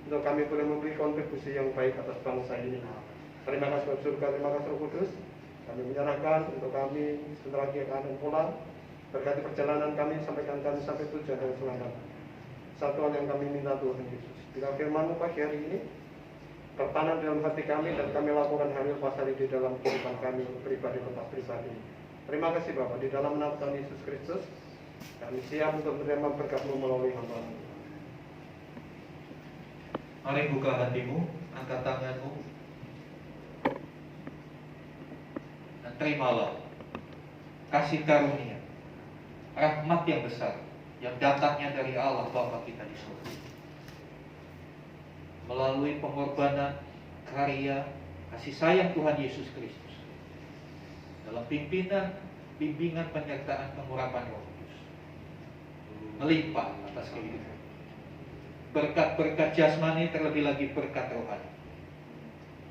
untuk kami boleh memberi kontribusi yang baik atas bangsa ini. Terima kasih Bapak surga, terima kasih Roh Kudus. Kami menyerahkan untuk kami sebentar lagi akan pulang. Berkati perjalanan kami, sampaikan kami sampai tujuan dan selamat. Satu hal yang kami minta Tuhan Yesus, bila firman-Mu pagi hari ini tertanam dalam hati kami dan kami lakukan hari lepas hari di dalam kehidupan kami pribadi lepas pribadi. Terima kasih Bapak, di dalam nama Tuhan Yesus Kristus kami siap untuk menerima berkat-Mu melalui hamba-Mu. Mari buka hatimu, angkat tanganmu, dan terimalah kasih karunia, rahmat yang besar yang datangnya dari Allah Bapa kita di surga. Melalui pengorbanan, karya, kasih sayang Tuhan Yesus Kristus. Dalam pimpinan, bimbingan, penyertaan, pengurapan Roh Kudus. Melimpah atas kehidupan. Berkat-berkat jasmani terlebih lagi berkat rohani.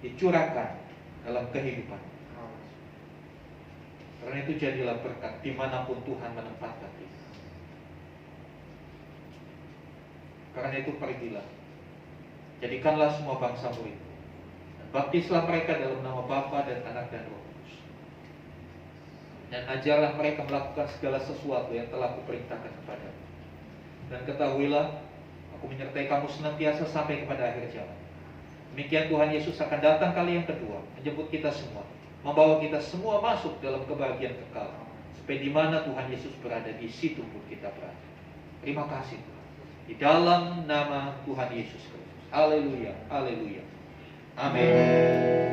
Dicurahkan dalam kehidupan. Karena itu jadilah berkat dimanapun Tuhan menempatkan kita. Karena itu pergilah. Jadikanlah semua bangsa murid. Dan baptislah mereka dalam nama Bapa dan Anak dan Roh Kudus. Dan ajarlah mereka melakukan segala sesuatu yang telah kuperintahkan kepadamu. Dan ketahuilah, aku menyertai kamu senantiasa sampai kepada akhir zaman. Demikian Tuhan Yesus akan datang kali yang kedua, menjemput kita semua, membawa kita semua masuk dalam kebahagiaan kekal. Sampai di mana Tuhan Yesus berada, di situ pun kita berada. Terima kasih Tuhan. Di dalam nama Tuhan Yesus Kristus. Haleluya, haleluya. Amin.